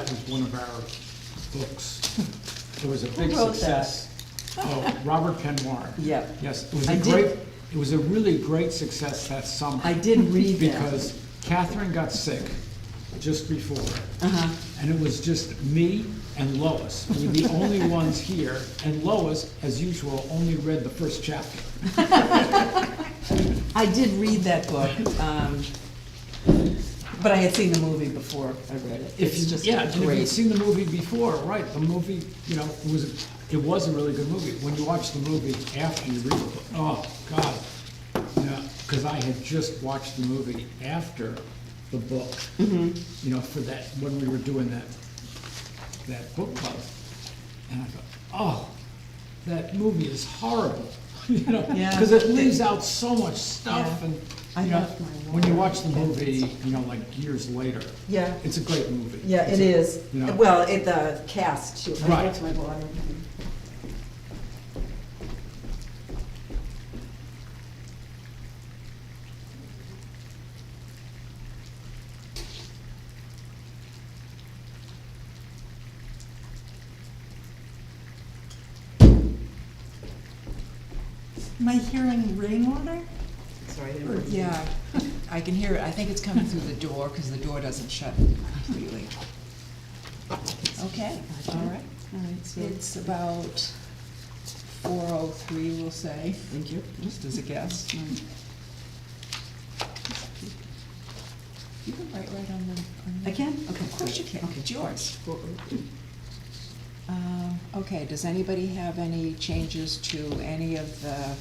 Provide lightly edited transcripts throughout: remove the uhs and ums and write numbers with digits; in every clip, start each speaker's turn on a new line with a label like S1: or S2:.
S1: that was one of our books. It was a big
S2: wrote
S1: success. Oh, Robert Penn Warren.
S2: Yep.
S1: Yes, it was
S2: I
S1: a
S2: did-
S1: great, it was a really great success that summer.
S2: I did read that.
S1: Because Catherine got sick just before.
S2: Uh-huh.
S1: And it was just me and Lois. We were the only ones here, and Lois, as usual, only read the first chapter.
S2: I did read that book, but I had seen the movie before I read it.
S1: If
S2: It's
S1: you,
S2: just
S1: yeah, and if you'd
S2: great.
S1: seen the movie before, right, the movie, you know, it was a really good movie. When you watch the movie after you read the book, oh, God. Yeah, because I had just watched the movie after the book,
S2: Mm-hmm.
S1: you know, for that, when we were doing that book club. And I thought, oh, that movie is horrible, you know,
S2: Yeah.
S1: because it leaves out so much stuff,
S2: Yeah.
S1: and,
S2: I
S1: you know,
S2: left my
S1: when you
S2: wallet.
S1: watch the movie, you know, like years later,
S2: Yeah,
S1: it's a great movie.
S2: yeah,
S1: It's
S2: it
S1: a-
S2: is.
S1: you know.
S2: Well, the cast too.
S1: Right.
S2: That's my water.
S3: Am I hearing rainwater?
S2: Sorry, I didn't read it.
S4: Yeah, I can hear it. I think it's coming through the door, because the door doesn't shut completely. Okay, all right.
S2: All right, so,
S4: It's about 4:03, we'll say,
S2: thank you.
S4: just as a guess.
S2: Mm.
S4: You can write right on the.
S2: I can? Okay.
S4: Of course you can.
S2: Okay.
S4: It's yours.
S2: 4:03.
S4: Okay, does anybody have any changes to any of the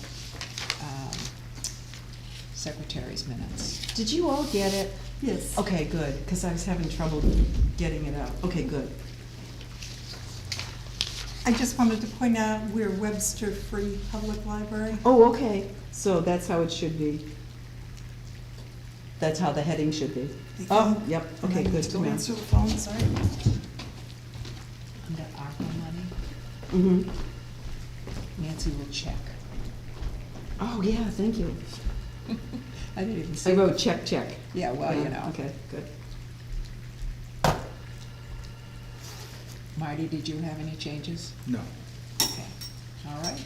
S4: secretary's minutes?
S2: Did you all get it?
S3: Yes.
S2: Okay, good, because I was having trouble getting it out. Okay, good.
S3: I just wanted to point out we're Webster Free Public Library.
S2: Oh, okay, so that's how it should be. That's how the heading should be. Oh, yep, okay, good to
S3: Go
S2: know.
S3: answer the phone, sorry.
S4: Under ARPA money,
S2: Mm-hmm.
S4: Nancy will check.
S2: Oh, yeah, thank you.
S4: I didn't even see.
S2: I wrote check, check.
S4: Yeah, well, you know.
S2: Okay, good.
S4: Marty, did you have any changes?
S1: No,
S4: Okay, all right.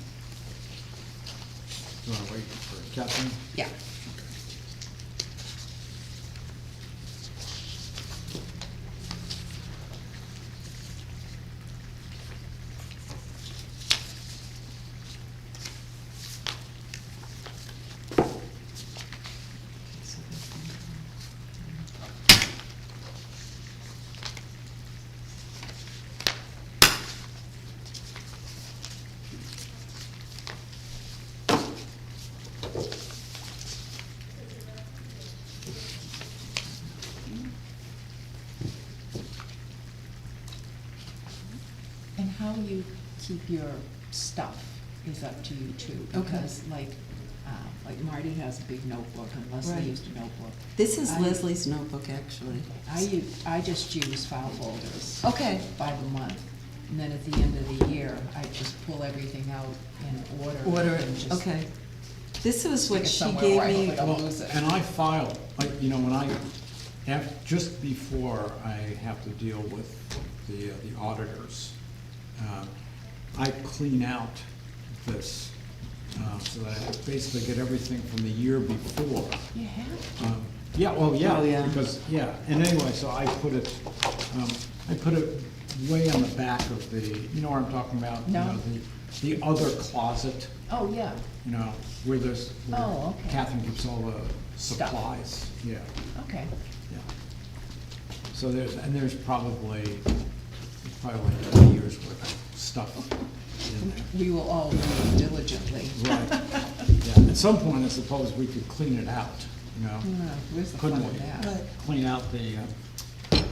S1: you wanna wait for Catherine?
S4: Yeah. And how you keep your stuff is up to you too,
S2: Okay.
S4: because like Marty has a big notebook and Leslie
S2: Right.
S4: used a notebook.
S2: This is
S4: I-
S2: Leslie's notebook, actually.
S4: I just use file folders.
S2: Okay.
S4: By the month, and then at the end of the year, I just pull everything out in order.
S2: Order
S4: and
S2: it,
S4: just
S2: okay. This is
S4: stick
S2: what
S4: it
S2: she
S4: somewhere
S2: gave
S4: where I
S2: me.
S4: hope I don't lose it.
S1: And I file, like, you know, when just before I have to deal with the auditors, I clean out this, so that I basically get everything from the year before.
S4: You have to.
S1: Yeah, well, yeah,
S2: Oh, yeah.
S1: because, yeah, and anyway, so I put it way on the back of the, you know what I'm talking about? You
S4: No.
S1: know, the other closet,
S4: Oh, yeah,
S1: you know, where
S4: Oh, okay.
S1: Catherine keeps all the
S4: Stuff.
S1: supplies, yeah,
S4: okay.
S1: yeah. So there's probably 20 years worth of stuff in there.
S4: We will all read diligently.
S1: Right, yeah, at some point, I suppose we could clean it out, you know?
S4: Where's the fun
S1: Couldn't
S4: of
S1: we?
S4: that?
S3: Right.
S1: Clean out the,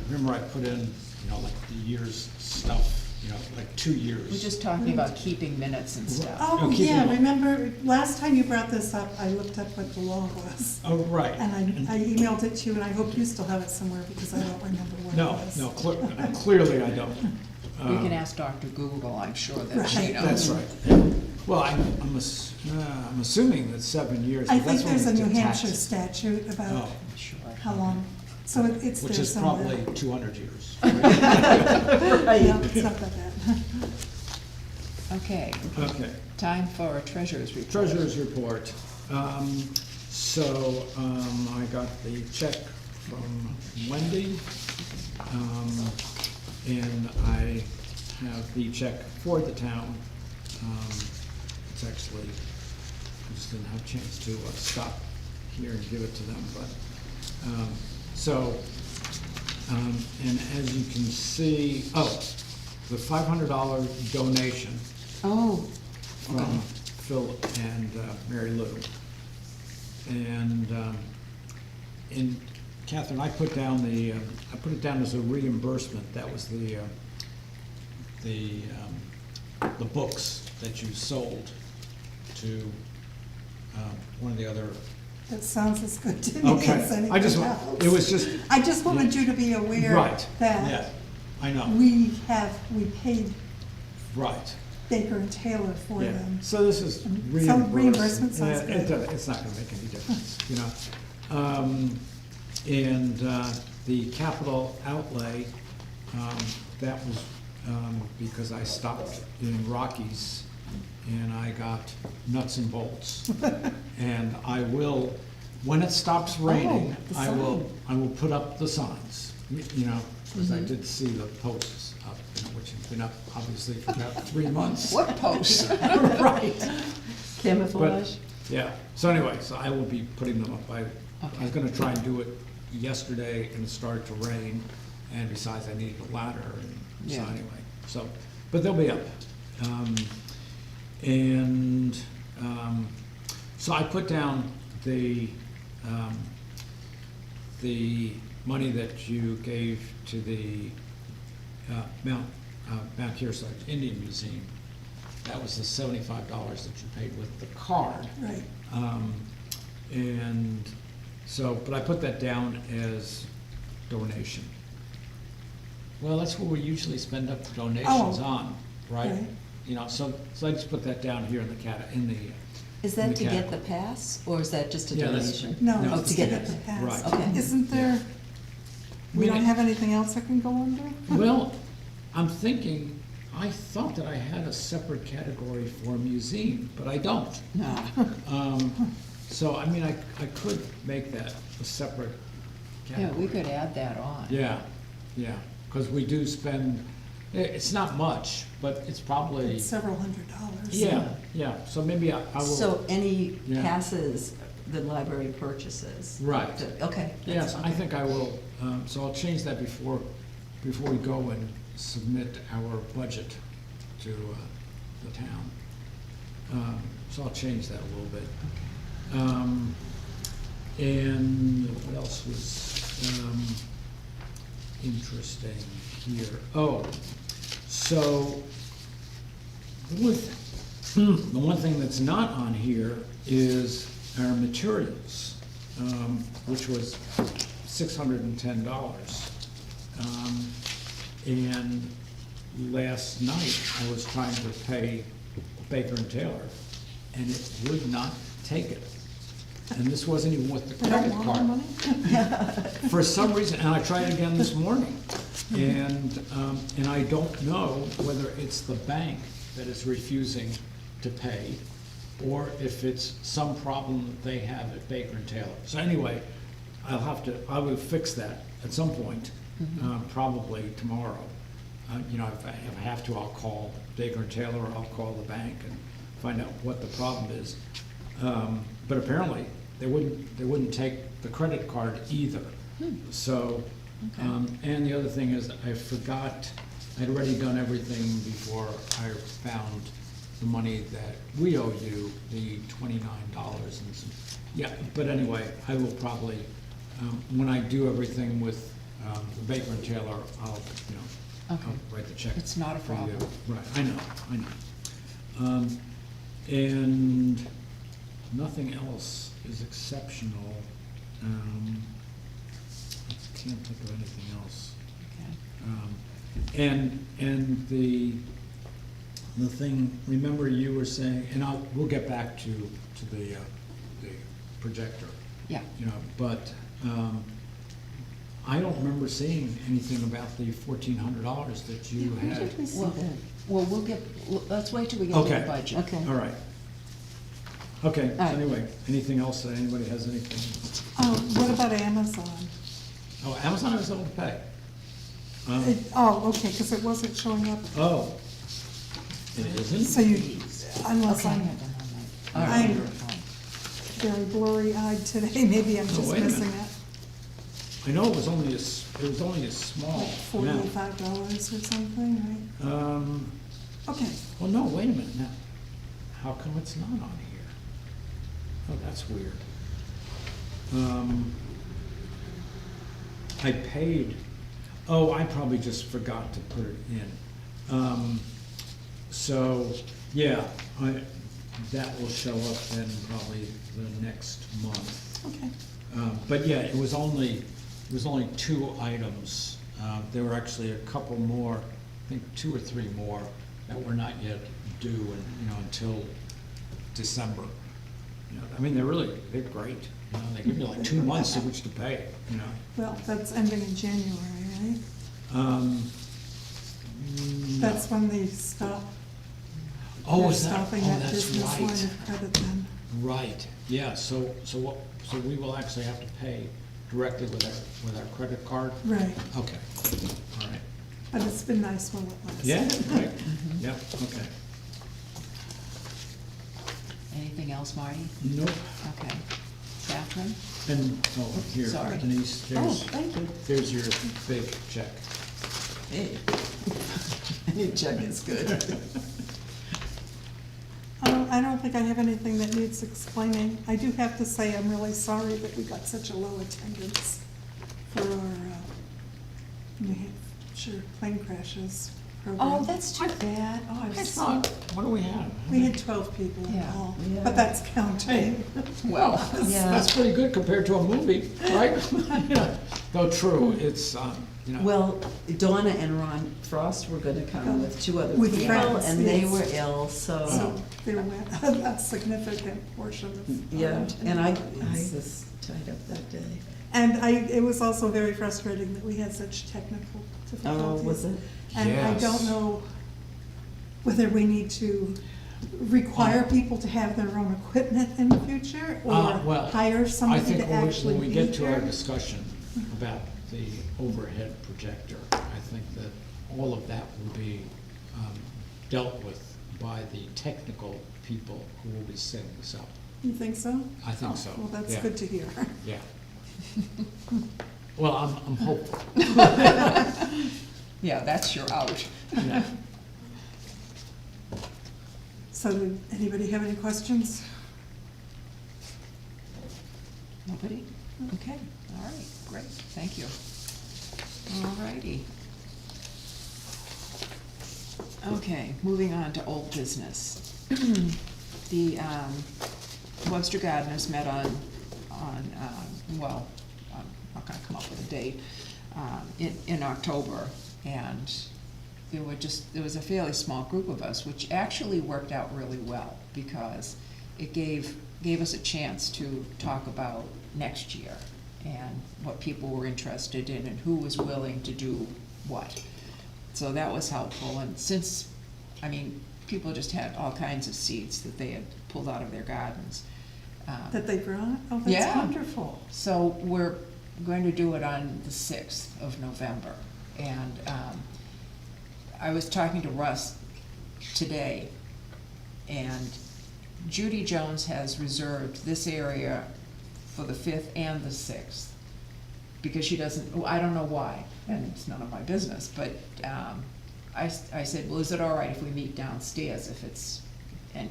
S1: remember I put in, you know, like the year's stuff, you know, like 2 years.
S4: We're just talking about keeping minutes and stuff.
S3: Oh,
S1: keep
S3: yeah,
S1: it-
S3: remember, last time you brought this up, I looked up what the law was.
S1: Oh, right.
S3: And I emailed it to you, and I hope you still have it somewhere, because I don't remember what it
S1: No,
S3: was.
S1: no, clearly I don't.
S4: We can ask Dr. Google, I'm sure that she
S3: Right.
S4: knows.
S1: That's right. Yeah. Well, I'm assuming that 7 years.
S3: I
S1: but that's
S3: think there's a
S1: only
S3: New
S1: to
S3: Hampshire
S1: taxes.
S3: statute about
S1: Oh,
S4: Sure.
S3: how long So it's
S1: Which
S3: there
S1: is
S3: somewhere.
S1: probably 200 years.
S3: Yeah, it's not that bad.
S4: Okay,
S1: Okay.
S4: time for a treasurer's report.
S1: Treasurer's report. I got the check from Wendy, and I have the check for the town. It's actually, I just didn't have a chance to stop here and give it to them, but, and as you can see, the $500 donation
S4: Oh,
S1: from Phil and Mary Lou. And Catherine, I put down I put it down as a reimbursement. That was the books that you sold to one of the other.
S3: That sounds as good to me
S1: Okay,
S3: as anything else.
S1: it was just.
S3: I just wanted you to be aware
S1: Right, yeah,
S3: that
S1: I know,
S3: we paid
S1: right.
S3: Baker and Taylor for
S1: Yeah,
S3: them.
S1: so this is
S3: Some
S1: reimbursement.
S3: reimbursement sounds
S1: Yeah,
S3: good.
S1: it's not gonna make any difference, you know. The capital outlay, that was, because I stopped in Rockies and I got nuts and bolts. And I will, when it stops raining,
S2: the
S1: I will
S2: sign.
S1: put up the signs, you know, because I did see the posts up, you know, which have been up obviously for about 3 months.
S4: what post?
S1: Right.
S2: Camouflage?
S1: Yeah, so anyway, so I will be putting them up. I was
S4: Okay.
S1: gonna try and do it yesterday and it started to rain, and besides I needed a ladder, and so
S4: Yeah.
S1: anyway, so, but they'll be up. So I put down the money that you gave to the Mount Kearsarge Indian Museum. That was the $75 that you paid with the card.
S3: Right.
S1: And so, but I put that down as donation. Well, that's what we usually spend up the donations
S3: Oh,
S1: on, right?
S3: right.
S1: You know, so I just put that down here in the
S5: Is
S1: In
S5: that
S1: the
S5: to get
S1: category.
S5: the pass, or is that just a
S1: Yeah, that's-
S5: donation?
S3: No,
S1: No,
S3: it's
S5: to
S3: to
S5: get
S3: get
S5: it.
S3: the pass.
S1: Right.
S5: Okay.
S3: Isn't there, we
S1: I mean,
S3: don't have anything else that can go under?
S1: Well, I'm thinking, I thought that I had a separate category for museum, but I don't.
S4: No.
S1: So, I mean, I could make that a separate
S4: Yeah,
S1: category.
S4: we could add that on.
S1: Yeah, because we do spend, it's not much, but it's probably,
S3: It's several $100s.
S1: yeah, so maybe I will.
S5: So any
S1: Yeah.
S5: passes the library purchases?
S1: Right.
S5: Okay.
S1: Yes,
S5: that's
S1: I
S5: okay.
S1: think I will, so I'll change that before we go and submit our budget to the town. So I'll change that a little bit. And what else was interesting here? Oh, so the one thing that's not on here is our materials, which was $610. And last night, I was trying to pay Baker and Taylor, and it would not take it. And this wasn't even with the
S3: They don't
S1: credit
S3: want our
S1: card.
S3: money?
S1: For some reason, and I tried again this morning, and I don't know whether it's the bank that is refusing to pay, or if it's some problem that they have at Baker and Taylor. So anyway, I will fix that at some point, probably tomorrow. You know, if I have to, I'll call Baker and Taylor, or I'll call the bank and find out what the problem is. But apparently, they wouldn't take the credit card either. So, and the other thing is, I forgot, I'd already done everything before I found the money that we owe you, the $29 and some, yeah, but anyway, I will probably, when I do everything with the Baker and Taylor, I'll, you know,
S4: Okay.
S1: I'll write the check.
S4: It's not a
S1: for you.
S4: problem.
S1: Right, I know. And nothing else is exceptional. I can't think of anything else.
S4: Okay.
S1: And the thing, remember you were saying, and we'll get back to the projector,
S4: Yeah,
S1: you know, but I don't remember seeing anything about the $1,400 that you
S5: Where
S1: had.
S5: did we see
S4: Well,
S5: that?
S4: well, let's wait till we get to the
S1: Okay.
S4: budget.
S5: Okay.
S1: All right. Okay, so
S5: right.
S1: anyway, anything else that anybody has anything?
S3: What about Amazon?
S1: Oh, Amazon is able to pay.
S3: Okay, because it wasn't showing up,
S1: Oh, it isn't?
S3: so you, unless
S4: Okay.
S3: I'm
S4: All right.
S3: I'm very blurry-eyed today, maybe I'm just
S1: wait a minute.
S3: missing it.
S1: I know it was only a small
S3: Like
S1: amount.
S3: $45 or something, right? Okay,
S1: Well, no, wait a minute now. How come it's not on here? Oh, that's weird. I paid, I probably just forgot to put it in. So, yeah, that will show up then probably the next month.
S3: okay.
S1: But yeah, it was only 2 items. There were actually a couple more, I think 2 or 3 more that were not yet due and, until December. I mean, they're great. They give you like 2 months in which to pay,
S3: Well, that's ending in January, right?
S1: No.
S3: That's when they stop.
S1: Oh,
S3: they're
S1: is that,
S3: stopping that
S1: that's
S3: business line
S1: right.
S3: of credit then.
S1: Right, yeah, so we will actually have to pay directly with our credit card?
S3: Right,
S1: Okay, all right.
S3: but it's been nice while it lasts.
S1: Yeah, right, yep, okay.
S4: Anything else, Marty?
S1: Nope,
S4: Okay. Catherine?
S1: and, here,
S4: Sorry.
S1: Denise,
S5: Oh, thank you.
S1: there's your big check.
S5: Hey. Any check is good.
S3: I don't think I have anything that needs explaining. I do have to say, I'm really sorry that we got such a low attendance for our New Hampshire plane crashes program.
S5: Oh, that's too bad. Oh, I
S1: I
S5: was
S1: thought, what do we have?
S3: We had 12 people in
S4: Yeah.
S3: all,
S5: Yeah.
S3: but that's counting.
S4: Well,
S5: Yeah.
S1: That's pretty good compared to a movie, right? Yeah. Though true, it's,
S5: Well, Donna and Ron Frost were gonna come with 2 other
S3: With
S5: people,
S3: friends,
S5: and they
S3: yes.
S5: were ill, so,
S3: So there went a significant portion of. our
S5: yeah, and I
S3: attendance.
S5: was tied up that day.
S3: And it was also very frustrating that we had such technical difficulties.
S5: Oh, was it?
S3: And I
S1: Yes.
S3: don't know whether we need to require people to have their own equipment in the future, or
S1: well,
S3: hire
S1: I
S3: somebody
S1: think
S3: to actually
S1: when we
S3: be
S1: get to our
S3: here.
S1: discussion about the overhead projector, I think that all of that will be dealt with by the technical people who will be setting this up.
S3: You think so?
S1: I think
S3: Oh,
S1: so,
S3: Well, that's
S1: yeah.
S3: good to hear.
S1: Yeah. Well, I'm hopeful.
S4: yeah, that's your out.
S1: Yeah.
S3: So, did anybody have any questions?
S4: Nobody? Okay, all right, great, thank you. All righty. Okay, moving on to old business. The Webster Gardeners met on, well, I'm not gonna come up with a date, in October, and there was a fairly small group of us, which actually worked out really well, because it gave us a chance to talk about next year, and what people were interested in, and who was willing to do what. So that was helpful, and since, people just had all kinds of seeds that they had pulled out of their gardens.
S3: That they brought? Oh, that's
S4: Yeah.
S3: wonderful.
S4: So we're going to do it on the 6th of November. And I was talking to Russ today, and Judy Jones has reserved this area for the 5th and the 6th. Because she doesn't, I don't know why, and it's none of my business, but I said, well, is it all right if we meet downstairs if it's, and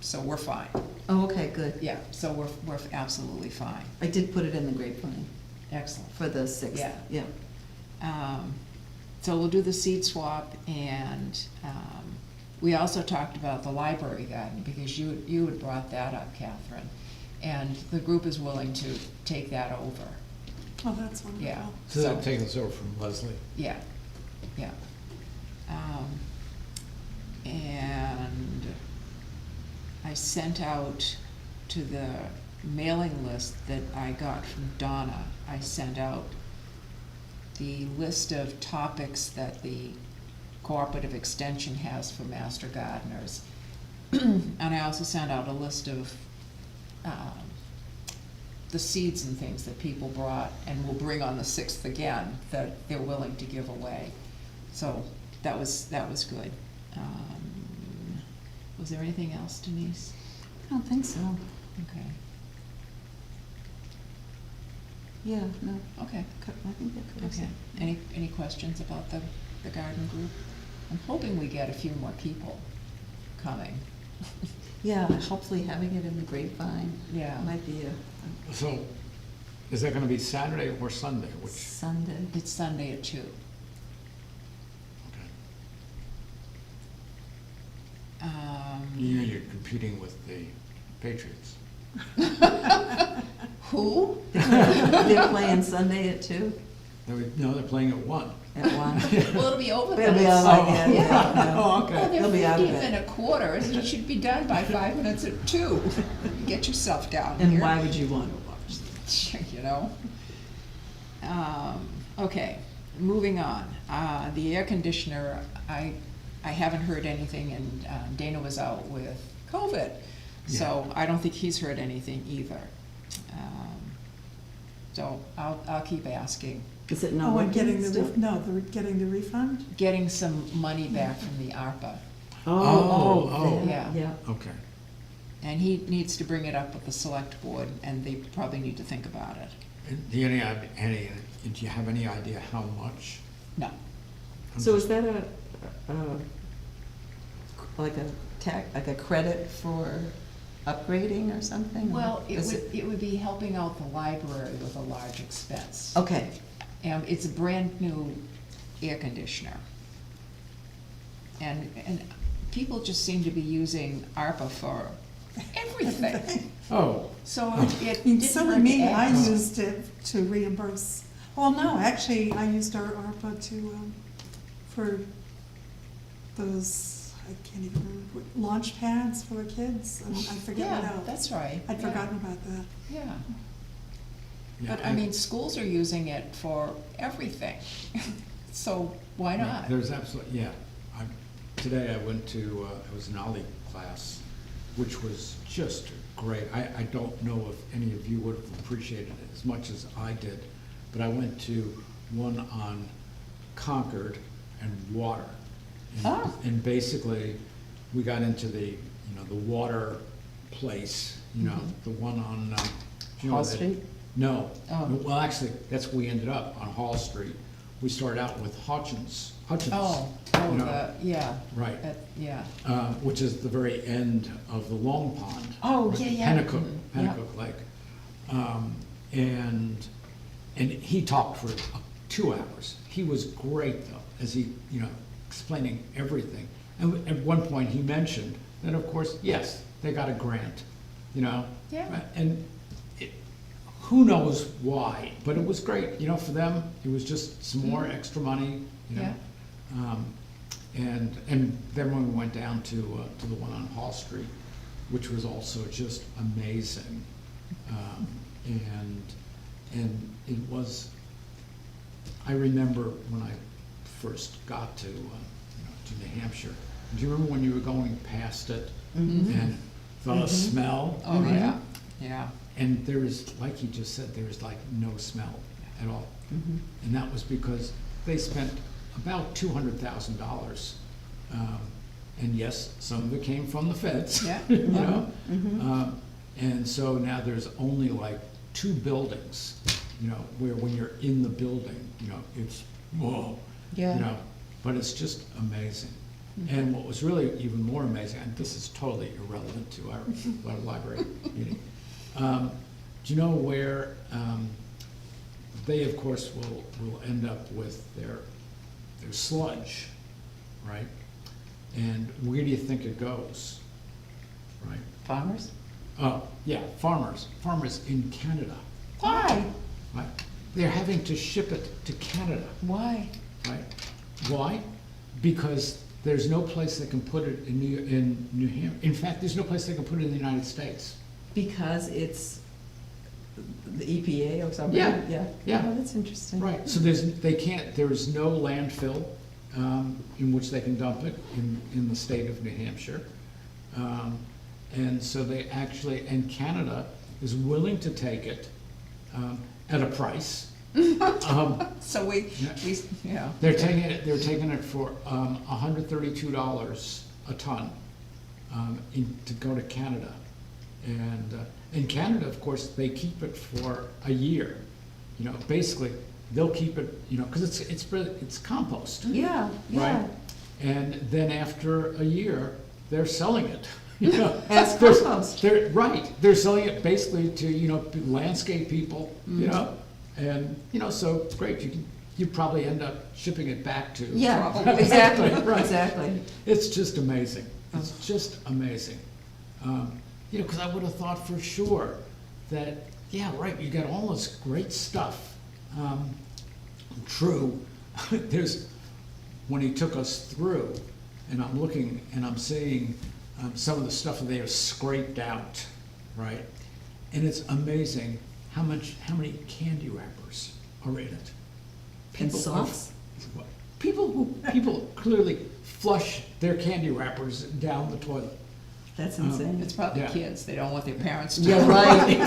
S4: so we're fine.
S5: Oh, okay, good.
S4: Yeah, so we're absolutely fine.
S5: I did put it in the grapevine
S4: Excellent.
S5: for the 6th.
S4: Yeah.
S5: Yeah.
S4: So we'll do the seed swap, and we also talked about the library garden, because you had brought that up, Catherine, and the group is willing to take that over.
S3: Oh, that's wonderful.
S4: Yeah.
S1: So that takes us over from Leslie.
S4: Yeah, yeah. And I sent out to the mailing list that I got from Donna, I sent out the list of topics that the Cooperative Extension has for Master Gardeners. And I also sent out a list of the seeds and things that people brought and will bring on the 6th again, that they're willing to give away. So that was good. Was there anything else, Denise?
S5: I don't think so.
S4: Okay,
S5: Yeah, no,
S4: okay,
S5: I think that covers
S4: okay.
S5: it.
S4: Any questions about the garden group? I'm hoping we get a few more people coming.
S5: Yeah, hopefully having it in the grapevine.
S4: Yeah.
S5: Might be a
S1: So, is that gonna be Saturday or Sunday, which,
S5: Sunday.
S4: It's Sunday at 2.
S1: okay. You're competing with the Patriots.
S4: Who?
S5: They're playing Sunday at 2,
S1: No, they're playing at 1.
S5: at 1.
S4: Well, it'll be over
S5: They'll
S4: then.
S5: be out
S1: Oh.
S5: like that, yeah.
S1: Oh,
S4: Well,
S1: okay.
S5: They'll be
S4: they're
S5: out of
S4: 15-minute quarters, it should be done by 5 minutes at 2. Get yourself down
S5: And
S4: here.
S5: why would you want to watch that?
S4: You know? Okay, moving on. The air conditioner, I haven't heard anything, and Dana was out with COVID, so I don't think he's heard anything either. So I'll keep asking.
S5: Is it
S3: Oh,
S5: not
S3: and getting
S5: working
S3: the,
S5: still?
S3: no, the, getting the refund?
S4: Getting some money back from the ARPA,
S1: Oh,
S4: yeah.
S5: Yeah,
S1: Okay.
S4: and he needs to bring it up with the select board, and they probably need to think about it.
S1: Do you have any idea how much?
S4: No,
S5: so is that like a credit for upgrading or something?
S4: well,
S5: Is
S4: it would be helping out the library with a large expense.
S5: Okay,
S4: And it's a brand-new air conditioner. And people just seem to be using ARPA for everything.
S1: Oh,
S4: So it
S3: I mean,
S4: didn't
S3: so
S4: hurt
S3: did
S4: to
S3: me, I
S4: ask.
S3: used it to reimburse, well, no, actually, I used our ARPA to, for those, I can't even remember, launch pads for the kids, and I forget what
S4: Yeah,
S3: else.
S4: that's right.
S3: I'd
S4: yeah,
S3: forgotten about that.
S4: Yeah,
S1: yeah.
S4: but I mean, schools are using it for everything, so why not?
S1: There's absolutely, yeah. Today I went to, it was an Ollie class, which was just great. I don't know if any of you would have appreciated it as much as I did, but I went to one on Concord and water. And-
S4: Oh.
S1: And basically, we got into the water place, the one on,
S5: Hall Street?
S1: No.
S4: Oh.
S1: Well, actually, that's where we ended up, on Hall Street. We started out with Hutchins.
S4: Oh,
S1: you know,
S4: yeah.
S1: Right.
S4: Yeah.
S1: Which is the very end of the Long Pond.
S4: Oh,
S1: right,
S4: yeah, yeah.
S1: Pennacook,
S4: Mhm,
S1: Pennacook Lake. And he talked for 2 hours. He was great, though, as he, explaining everything. And at one point, he mentioned that, of course, yes, they got a grant,
S4: Yeah.
S1: And who knows why, but it was great, for them, it was just some more extra money,
S4: Yeah.
S1: And then when we went down to the one on Hall Street, which was also just amazing, and it was, I remember when I first got to New Hampshire, do you remember when you were going past it? And the smell?
S4: Oh,
S1: right?
S4: yeah, yeah.
S1: And there is, like he just said, there is like no smell at all. And that was because they spent about $200,000. And yes, some of it came from the feds.
S4: Yeah.
S1: And so now there's only like 2 buildings, where when you're in the building, it's, whoa.
S5: Yeah.
S1: But it's just amazing. And what was really even more amazing, and this is totally irrelevant to our library meeting, do you know where, they of course will end up with their sludge, right? And where do you think it goes, right?
S5: farmers?
S1: Oh, yeah, farmers in Canada,
S4: Why?
S1: right? They're having to ship it to Canada,
S4: Why?
S1: right? Why? Because there's no place they can put it in New Hampshire. In fact, there's no place they can put it in the United States.
S5: Because it's the EPA or something?
S1: Yeah. Yeah.
S3: Oh, that's interesting.
S1: Right, so there's no landfill in which they can dump it in the state of New Hampshire. And so they actually, and Canada is willing to take it at a price.
S4: So we, yeah.
S1: They're taking it for $132 a ton to go to Canada. And in Canada, of course, they keep it for a year. You know, basically, they'll keep it, you know, because it's compost.
S5: Yeah,
S1: Right?
S5: yeah.
S1: And then after a year, they're selling it. You know,
S5: As
S1: There's-
S5: compost.
S1: They're selling it basically to, you know, landscape people, you know, and, you know, so, great, you probably end up shipping it back to.
S5: Yeah,
S4: Probably.
S5: exactly,
S1: Right.
S5: exactly.
S1: It's just amazing, it's just amazing. You know, because I would have thought for sure that, yeah, right, you got all this great stuff. True, when he took us through, and I'm looking, and I'm seeing some of the stuff that they have scraped out, right? And it's amazing how many candy wrappers are in it.
S5: And
S1: People
S5: socks?
S1: People clearly flush their candy wrappers down the toilet.
S3: That's insane.
S4: It's probably
S1: Yeah.
S4: kids, they don't want their parents to.
S5: Yeah, right.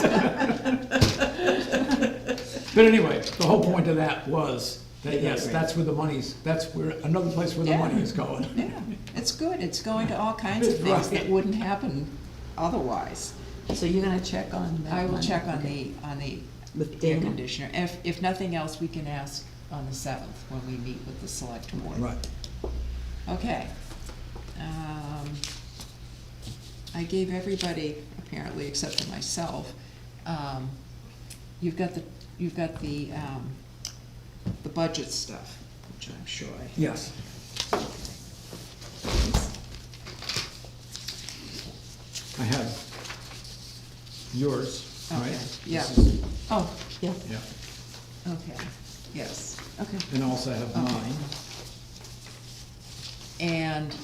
S1: But anyway, the whole point of that was that, yes,
S5: Right.
S1: that's another place where the
S4: Yeah.
S1: money is going.
S4: Yeah, it's good, it's going to all kinds of things that wouldn't happen otherwise.
S5: So you're gonna check on that?
S4: I will
S5: one?
S4: check on
S5: Okay. With
S4: the air
S5: Dana?
S4: conditioner. If nothing else, we can ask on the 7th when we meet with the select board.
S1: Right.
S4: Okay. I gave everybody, apparently, except for myself, you've got the budget stuff, which I'm sure I.
S1: Yes. I have yours, right?
S4: Okay, yeah.
S1: This is-
S4: Oh,
S5: Yeah,
S1: Yeah,
S4: okay, yes.
S5: okay.
S1: and also I have
S4: Okay.
S1: mine.
S4: And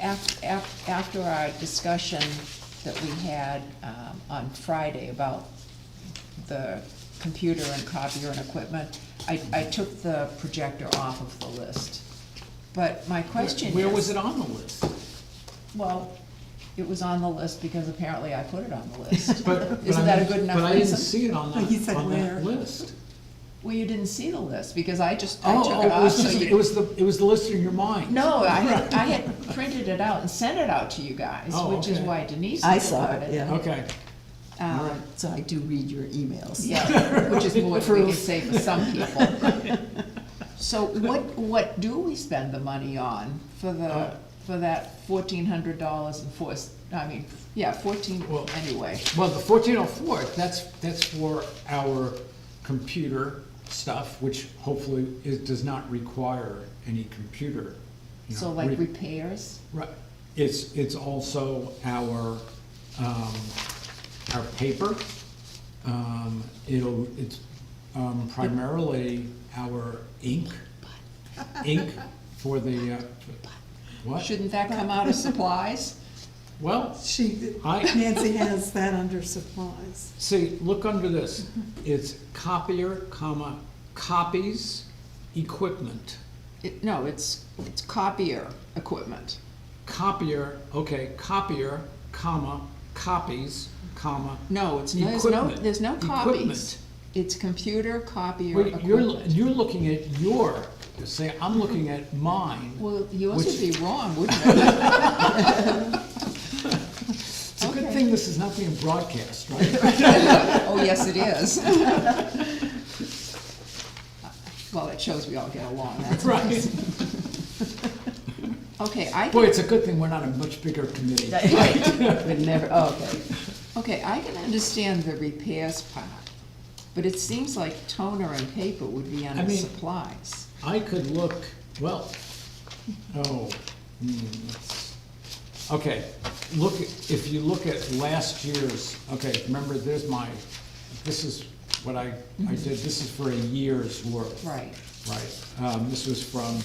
S4: after our discussion that we had on Friday about the computer and copier and equipment, I took the projector off of the list. But my question is.
S1: Where was it on the list?
S4: Well, it was on the list because apparently I put it on the list.
S1: But
S4: Isn't
S1: I
S4: that a
S1: mean-
S4: good enough
S1: But I didn't
S4: reason?
S1: see it on
S3: He said where?
S1: that list.
S4: Well, you didn't see the list because I took
S1: Oh,
S4: it
S1: it
S4: off,
S1: was
S4: so
S1: just,
S4: you.
S1: it was the list in your mind.
S4: No, I had printed it out and sent it out to you guys,
S1: Oh,
S4: which is
S1: okay.
S4: why Denise.
S5: I
S4: knew
S5: saw
S4: about
S5: it, yeah.
S1: Okay,
S4: Um,
S5: So I do read your emails.
S4: Yeah, which is more than we can say for some people. So what do we spend the money on for that $1,400 and $14,
S1: Well-
S4: anyway.
S1: well, the 1404, that's for our computer stuff, which hopefully does not require any computer. You
S4: So
S1: know,
S4: like repairs?
S1: Right, it's also our paper. It's primarily our ink for the, what?
S4: Shouldn't that come out of supplies?
S1: Well,
S3: Nancy has that under supplies.
S1: see, look under this. It's copier, comma, copies, equipment.
S4: No, it's copier equipment.
S1: Copier, okay, copier, comma, copies, comma.
S4: No,
S1: Equipment.
S4: there's no copies.
S1: Equipment.
S4: It's computer copier
S1: Wait,
S4: equipment.
S1: you're looking at your, say, I'm looking at mine.
S4: Well, yours
S1: which-
S4: would be wrong, wouldn't it?
S1: It's a good thing this is not being broadcast, right?
S4: Oh, yes, it is. Well, it shows we all get along, that's
S1: Right.
S4: nice. Okay,
S1: Boy, it's a good thing we're not a much bigger committee.
S5: Would never, oh, okay.
S4: Okay, I can understand the repairs part, but it seems like toner and paper would be under
S1: mean-
S4: supplies.
S1: I could look, well, okay, if you look at last year's, okay, remember, this is what I did, this is for a year's worth.
S4: Right.
S1: Right, this was from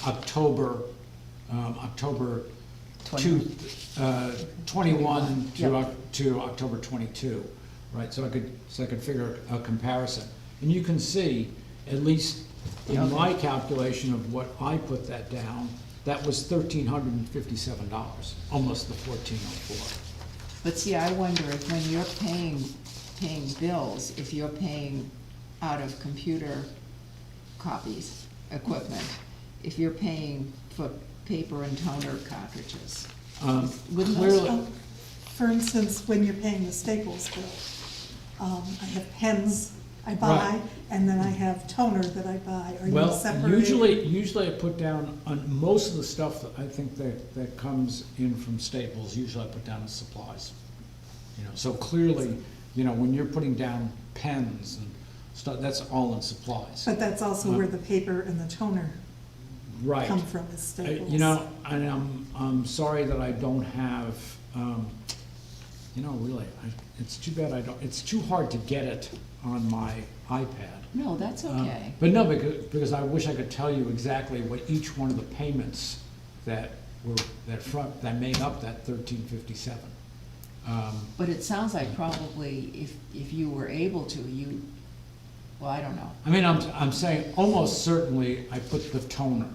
S1: October 21 to October 22, right? So I could figure a comparison. And you can see, at least in my calculation of what I put that down, that was $1,357, almost the 1,404.
S4: But see, I wonder if when you're paying bills, if you're paying out of computer copies, equipment, if you're paying for paper and toner cartridges. Wouldn't those-
S1: Clearly,
S3: For instance, when you're paying the Staples bill, I have pens I buy,
S1: Right.
S3: and then I have toner that I buy. Are you
S1: well,
S3: separating?
S1: usually I put down, on most of the stuff that I think that comes in from Staples, usually I put down as supplies. You know, so clearly, you know, when you're putting down pens and stuff, that's all in supplies.
S3: But that's also where the paper and the toner
S1: Right.
S3: come from, is Staples.
S1: You know, and I'm sorry that I don't have, you know, really, it's too bad it's too hard to get it on my iPad.
S4: No, that's okay.
S1: But no, because I wish I could tell you exactly what each one of the payments that made up that $1,357.
S4: But it sounds like probably if you were able to, well, I don't know.
S1: I mean, I'm saying almost certainly I put the toner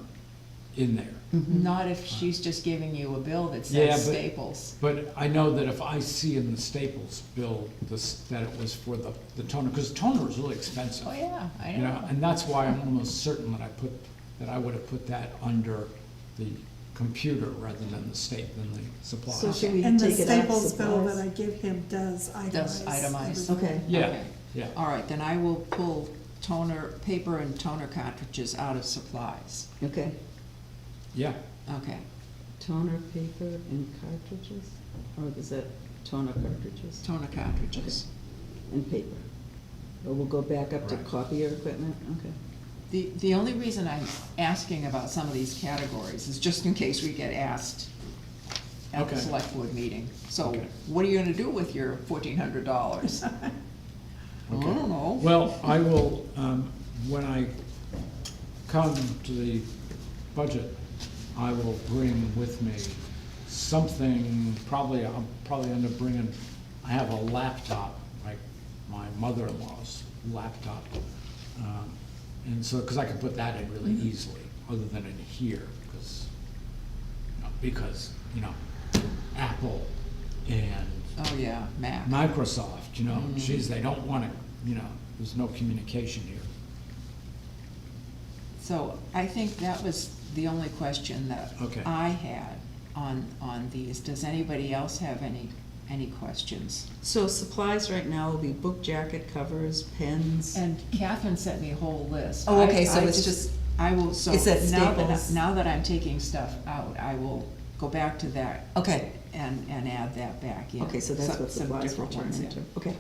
S1: in there.
S4: Not if she's just giving you a bill that
S1: Yeah,
S4: says
S1: but-
S4: Staples.
S1: But I know that if I see in the Staples bill that it was for the toner, because toner is really expensive.
S4: Oh, yeah, I
S1: You know,
S4: know.
S1: and that's why I'm almost certain that I would have put that under the computer rather than the supplies.
S5: So should we
S3: And the
S5: take it off
S3: Staples bill that
S5: supplies?
S3: I give him does itemize.
S4: Does itemize.
S3: everything.
S5: Okay.
S1: Yeah,
S4: Okay.
S1: yeah.
S4: All right, then I will pull paper and toner cartridges out of supplies.
S5: Okay,
S1: Yeah,
S4: Okay.
S5: toner, paper, and cartridges, or is that toner cartridges
S4: Toner cartridges.
S5: and paper? Or we'll go back up to
S1: Right.
S5: copier equipment, okay.
S4: The only reason I'm asking about some of these categories is just in case we get asked at the
S1: Okay.
S4: select board meeting. So
S1: Okay.
S4: what are you gonna do with your $1,400? I
S1: Okay.
S4: don't know.
S1: Well, I will, when I come to the budget, I will bring with me something, I'll probably end up bringing, I have a laptop, like my mother-in-law's laptop. And so, because I can put that in really easily, other than in here, because, you know, Apple and
S4: Oh, yeah, Mac.
S1: Microsoft, you know, geez, they don't want to, you know, there's no communication here.
S4: So I think that was the only question that
S1: Okay.
S4: I had on these. Does anybody else have any questions?
S5: So supplies right now will be book jacket covers, pens.
S4: And Catherine sent me a whole list.
S5: Oh, okay,
S4: I
S5: so it's just-
S4: I will, so
S5: It's at
S4: now
S5: Staples.
S4: that I'm taking stuff out, I will go back to that.
S5: Okay.
S4: And add that back in.
S5: Okay, so that's
S4: Some-
S5: what
S4: some
S5: supplies will
S4: different
S5: turn
S4: ones in.
S5: into, okay.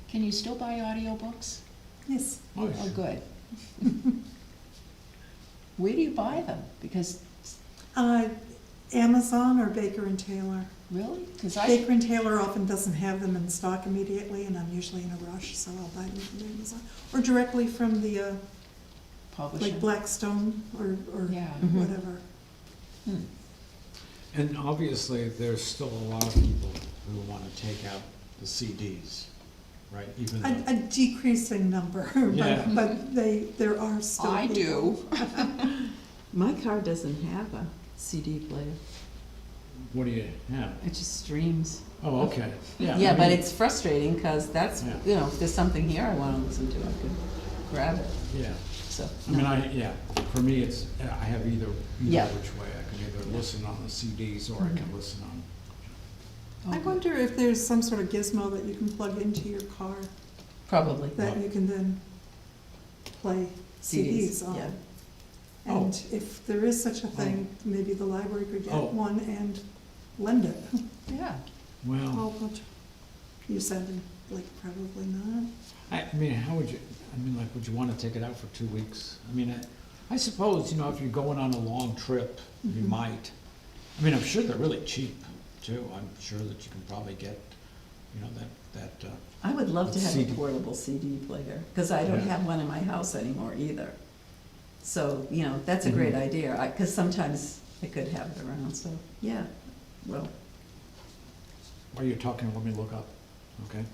S4: Can you still buy audiobooks?
S3: Yes,
S1: Oh,
S4: Oh, good. Where do you buy them? Because,
S3: Amazon or Baker and Taylor.
S4: really? Because
S3: Baker and Taylor often doesn't have them in stock immediately, and I'm usually in a rush, so I'll buy them from Amazon. Or directly from the,
S4: publisher.
S3: like Blackstone or
S4: Yeah.
S3: whatever.
S4: Hmm.
S1: And obviously, there's still a lot of people who want to take out the CDs, right? Even though,
S3: A decreasing number,
S1: Yeah.
S3: but there are still
S4: I
S3: people.
S4: do.
S5: My car doesn't have a CD player,
S1: what do you have?
S5: it just streams.
S1: Oh, okay, yeah.
S5: Yeah,
S1: I
S5: but
S1: mean,
S5: it's frustrating, cause that's,
S1: Yeah.
S5: you know, if there's something here I wanna listen to, I could grab it,
S1: Yeah,
S5: so.
S1: I mean,
S5: no.
S1: for me, I have either
S5: Yeah.
S1: which way. I can either listen on the CDs or I can listen on,
S3: I wonder if there's some sort of gizmo that you can plug into your car
S5: Probably.
S3: that you can then play CDs on.
S5: yeah.
S3: And if there is such a thing, maybe the library could get
S1: Oh.
S3: one and lend it.
S4: Yeah.
S1: well,
S3: Oh, but you said, like, probably not.
S1: I mean, like, would you want to take it out for 2 weeks? I mean, I suppose, you know, if you're going on a long trip, you might. I mean, I'm sure they're really cheap, too. I'm sure that you can probably get, you know, that,
S5: I would love to have a
S1: CD.
S5: portable CD player, cause I don't
S1: Yeah.
S5: have one in my house anymore either. So, you know, that's a great idea, cause sometimes I could have it around, so, yeah. Well,
S1: While you're talking, let me look up, okay?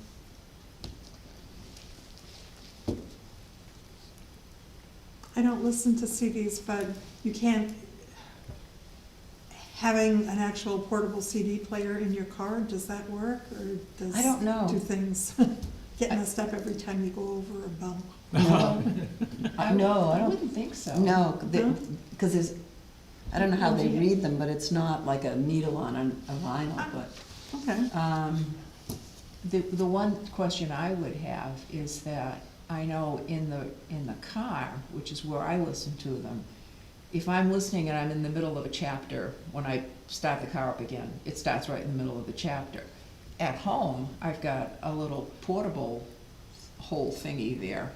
S3: I don't listen to CDs, but you can't, having an actual portable CD player in your car, does that work? Or does?
S5: I don't know.
S3: Do things get messed up every time you go over a bump?
S5: no, no, I
S4: I
S5: don't,
S4: wouldn't think so.
S5: no,
S3: No?
S5: because there's, I don't know how they read them, but it's not like a needle on a vinyl, but,
S3: Okay.
S4: The one question I would have is that I know in the car, which is where I listen to them, if I'm listening and I'm in the middle of a chapter, when I start the car up again, it starts right in the middle of the chapter. At home, I've got a little portable whole thingy there,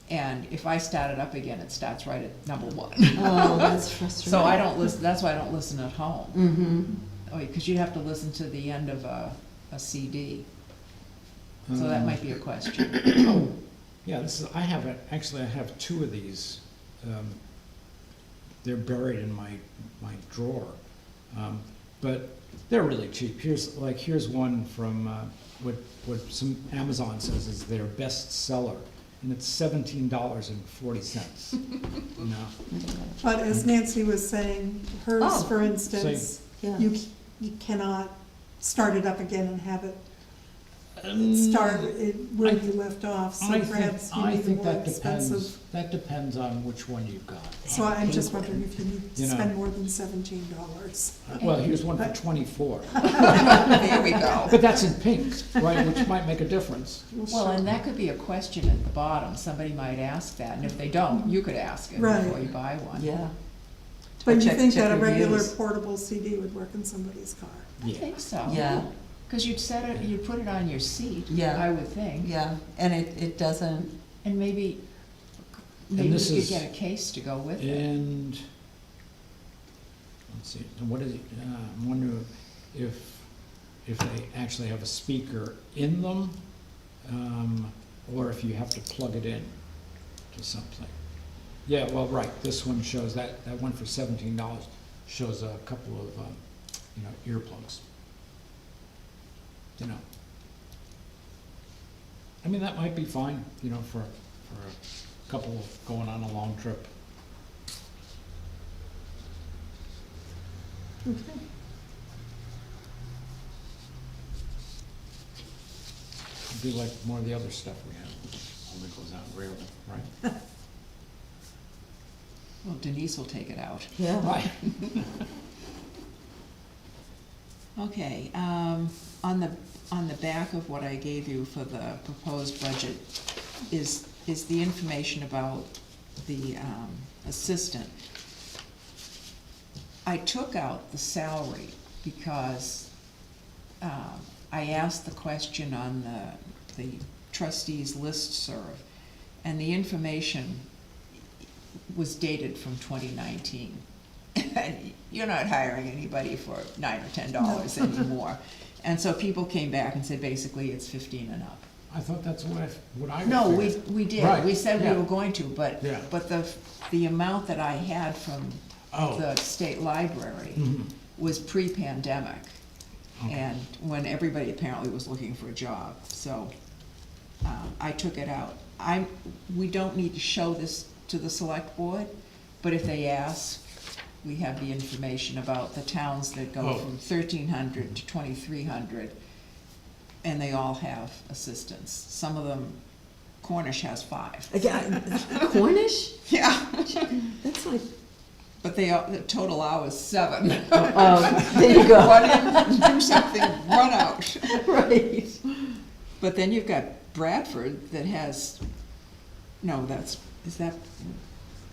S4: and if I start it up again, it starts right at number one.
S5: oh, that's frustrating.
S4: So I don't listen, that's why I don't listen at home.
S5: Mm-hmm.
S4: Because you'd have to listen to the end of a CD. So that might be a question.
S1: Yeah, I have two of these. They're buried in my drawer. But they're really cheap. Here's one from, what some Amazon says is their best seller, and it's $17.40. You know?
S3: But as Nancy was saying, hers,
S5: Oh.
S3: for instance,
S5: Yeah.
S3: you cannot start it up again and have it
S1: Mm,
S3: start it where you left off, so
S1: I
S3: perhaps you
S1: I
S3: need a
S1: think
S3: more
S1: that depends,
S3: expensive.
S1: that depends on which one you've got.
S3: So I'm just wondering if you need to
S1: You know.
S3: spend more than $17.
S1: Well, here's one for 24.
S4: There we go.
S1: But that's in pink, right, which might make a difference.
S4: Well, and that could be a question at the bottom, somebody might ask that, and if they don't, you could ask it
S3: Right.
S4: before you buy one.
S5: Yeah.
S3: But you
S5: Check-
S3: think
S5: check
S3: that a regular
S5: reviews.
S3: portable CD would work in somebody's car?
S4: I think so.
S5: Yeah.
S4: Because you'd set it, you'd put it on your seat,
S5: Yeah.
S4: I would think.
S5: Yeah, and it doesn't,
S4: And maybe you
S1: this
S4: could
S1: is-
S4: get a case to go with it.
S1: And, let's see, and what is it, I'm wondering if they actually have a speaker in them, or if you have to plug it in to something. Yeah, well, right, this one shows, that one for $17 shows a couple of, earplugs. You know. I mean, that might be fine, for a couple going on a long trip.
S3: Okay.
S1: It'd be like more of the other stuff we have, only goes out rarely, right?
S4: Well, Denise will take it out.
S5: yeah.
S1: Right.
S4: Okay, on the back of what I gave you for the proposed budget is the information about the assistant. I took out the salary because I asked the question on the trustees listserv, and the information was dated from 2019. And you're not hiring anybody for $9 or $10 anymore. And so people came back and said, basically, it's 15 and up.
S1: I thought that's what I
S4: No,
S1: figured.
S4: we did,
S1: Right,
S4: we said we
S1: yeah.
S4: were going to, but,
S1: Yeah.
S4: but the amount that I had from
S1: Oh.
S4: the state library
S1: Mhm.
S4: was pre-pandemic.
S1: Okay.
S4: And when everybody apparently was looking for a job, so, I took it out. We don't need to show this to the select board, but if they ask, we have the information about the towns that go
S1: Oh.
S4: from 1,300 to 2,300, and they all have assistants. Some of them, Cornish has 5.
S5: Again, Cornish?
S4: Yeah.
S5: That's like,
S4: But the total hours 7.
S5: oh, there you go.
S4: Run in, do something, run out.
S5: Right.
S4: But then you've got Bradford that has,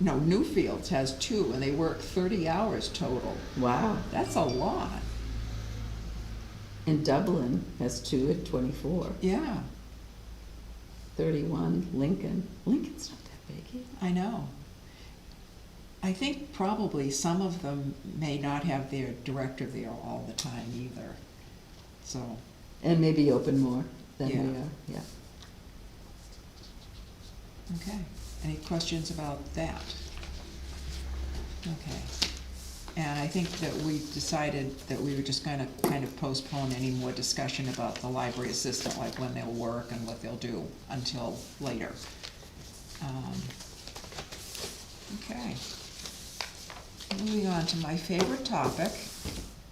S4: Newfields has 2, and they work 30 hours total.
S5: Wow.
S4: That's a lot.
S5: And Dublin has 2 at 24,
S4: Yeah,
S5: 31, Lincoln. Lincoln's not that big either.
S4: I know. I think probably some of them may not have their director there all the time either, so.
S5: And maybe open more than we
S4: Yeah.
S5: are, yeah.
S4: Okay, any questions about that? Okay. And I think that we decided that we were just gonna kind of postpone any more discussion about the library assistant, like when they'll work and what they'll do, until later. Okay. Moving on to my favorite topic,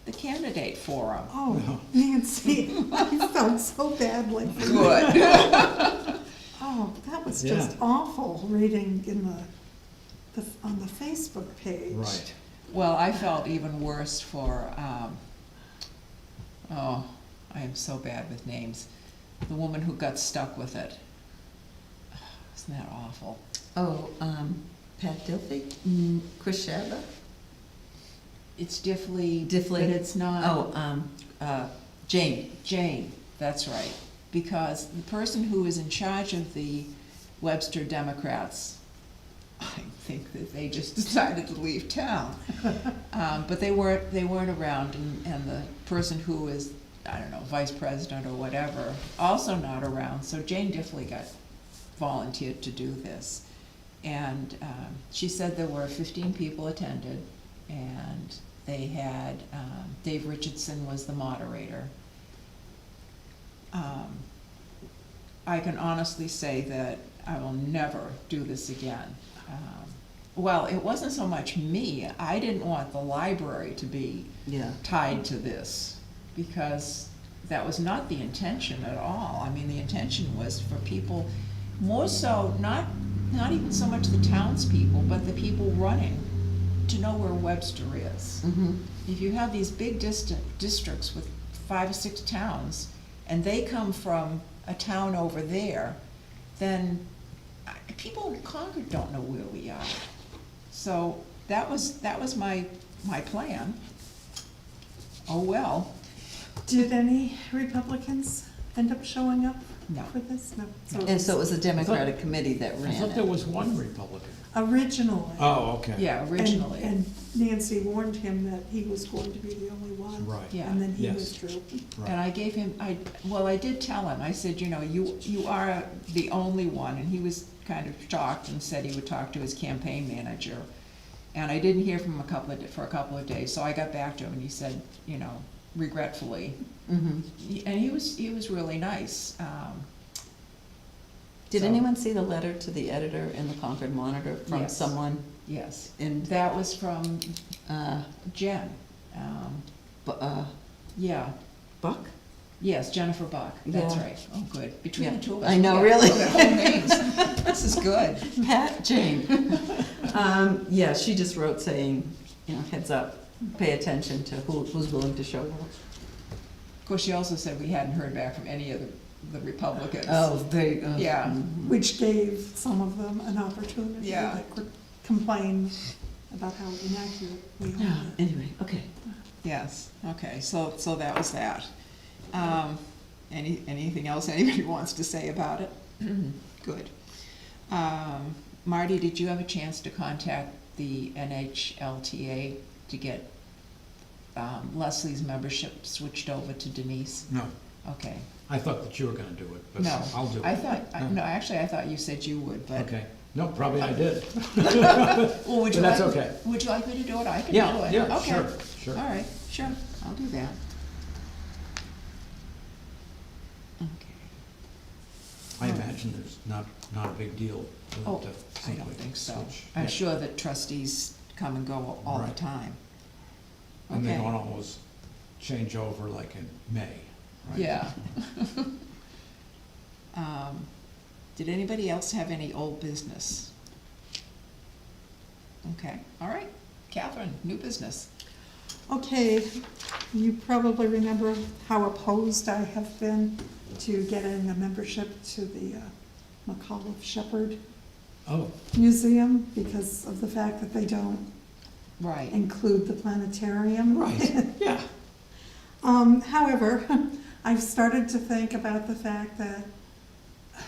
S4: the candidate forum.
S3: Oh, Nancy, I felt so badly.
S4: Good.
S3: Oh, that was just
S1: Yeah.
S3: awful reading in on the Facebook page.
S1: Right.
S4: Well, I felt even worse for, oh, I am so bad with names. The woman who got stuck with it. Isn't that awful?
S5: Oh, Pat Dilfy? Chris Shadler?
S4: It's Diffley.
S5: Diffley?
S4: But it's not.
S5: Oh, Jane.
S4: Jane, that's right. Because the person who is in charge of the Webster Democrats, I think that they just decided to leave town. But they weren't around, and the person who is, I don't know, vice president or whatever, also not around. So Jane Diffley got volunteered to do this. And she said there were 15 people attended, and they had, Dave Richardson was the moderator. I can honestly say that I will never do this again. Well, it wasn't so much me. I didn't want the library to be
S5: Yeah.
S4: tied to this, because that was not the intention at all. I mean, the intention was for people, more so, not even so much the townspeople, but the people running, to know where Webster is.
S5: Mm-hmm.
S4: If you have these big districts with 5 or 6 towns, and they come from a town over there, then people in Concord don't know where we are. So that was my plan. Oh, well.
S3: Did any Republicans end up showing up
S4: No.
S3: for this? No.
S5: And so it was a Democratic committee that
S1: I
S5: ran
S1: thought there
S5: it.
S1: was one Republican.
S3: Originally.
S1: Oh, okay.
S4: Yeah, originally.
S3: And Nancy warned him that he was going to be the only one.
S1: Right.
S4: Yeah.
S3: And then he
S1: Yes.
S3: withdrew.
S1: Right.
S4: And I gave him, I did tell him, I said, you know, you are the only one, and he was kind of shocked and said he would talk to his campaign manager. And I didn't hear from him for a couple of days, so I got back to him and he said, you know, regretfully.
S5: Mhm.
S4: And he was really nice.
S5: Did
S4: So-
S5: anyone see the letter to the editor in the Concord Monitor from
S4: Yes.
S5: someone
S4: Yes,
S5: in,
S4: that was from
S5: uh,
S4: Jen. Yeah,
S5: Buck?
S4: yes, Jennifer Buck, that's
S5: Yeah.
S4: right. Oh, good. Between
S5: Yeah.
S4: the two of us.
S5: I know,
S4: we got
S5: really.
S4: their whole names. This is good.
S5: Pat, Jane. Yeah, she just wrote saying, you know, heads up, pay attention to who's willing to show up.
S4: Of course, she also said we hadn't heard back from any of the Republicans.
S5: Oh, there you go.
S4: Yeah.
S5: Mhm.
S3: Which gave some of them an opportunity
S4: Yeah.
S3: that could complain about how inaccurate we
S5: Yeah,
S3: are.
S5: anyway, okay.
S4: Yes, okay, so that was that. Anything else anybody wants to say about it? Good. Marty, did you have a chance to contact the NHLTA to get Leslie's membership switched over to Denise?
S1: No,
S4: Okay.
S1: I thought that you were gonna do it, but
S4: No,
S1: I'll do it.
S4: I thought, no, actually, I thought you said you would, but.
S1: Okay, no, probably I did.
S4: Well, would you
S1: But that's
S4: like-
S1: okay.
S4: Would you like me to do it? I can do
S1: Yeah,
S4: it.
S1: yeah,
S4: Okay.
S1: sure.
S4: All right, sure, I'll do that. Okay.
S1: I imagine there's not a big deal for
S4: Oh,
S1: them to
S4: I
S1: simply
S4: don't think so.
S1: switch.
S4: I'm
S1: Yeah.
S4: sure that trustees come and go all the
S1: Right.
S4: time.
S1: And they
S4: Okay.
S1: don't always change over like in May, right?
S4: Yeah. Did anybody else have any old business? Okay, all right. Catherine, new business.
S3: Okay, you probably remember how opposed I have been to getting a membership to the McAuliffe Shepherd
S1: Oh,
S3: Museum because of the fact that they don't
S4: Right.
S3: include the planetarium.
S1: right, yeah.
S3: However, I've started to think about the fact that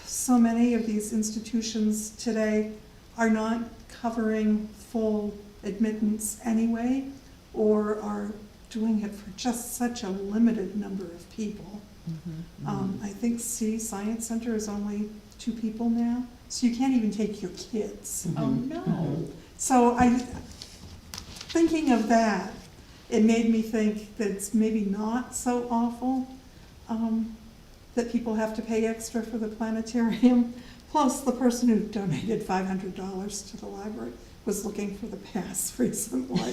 S3: so many of these institutions today are not covering full admittance anyway, or are doing it for just such a limited number of people. I think Science Center is only 2 people now, so you can't even take your kids.
S4: Oh, no.
S3: So thinking of that, it made me think that it's maybe not so awful, that people have to pay extra for the planetarium. Plus, the person who donated $500 to the library was looking for the pass recently.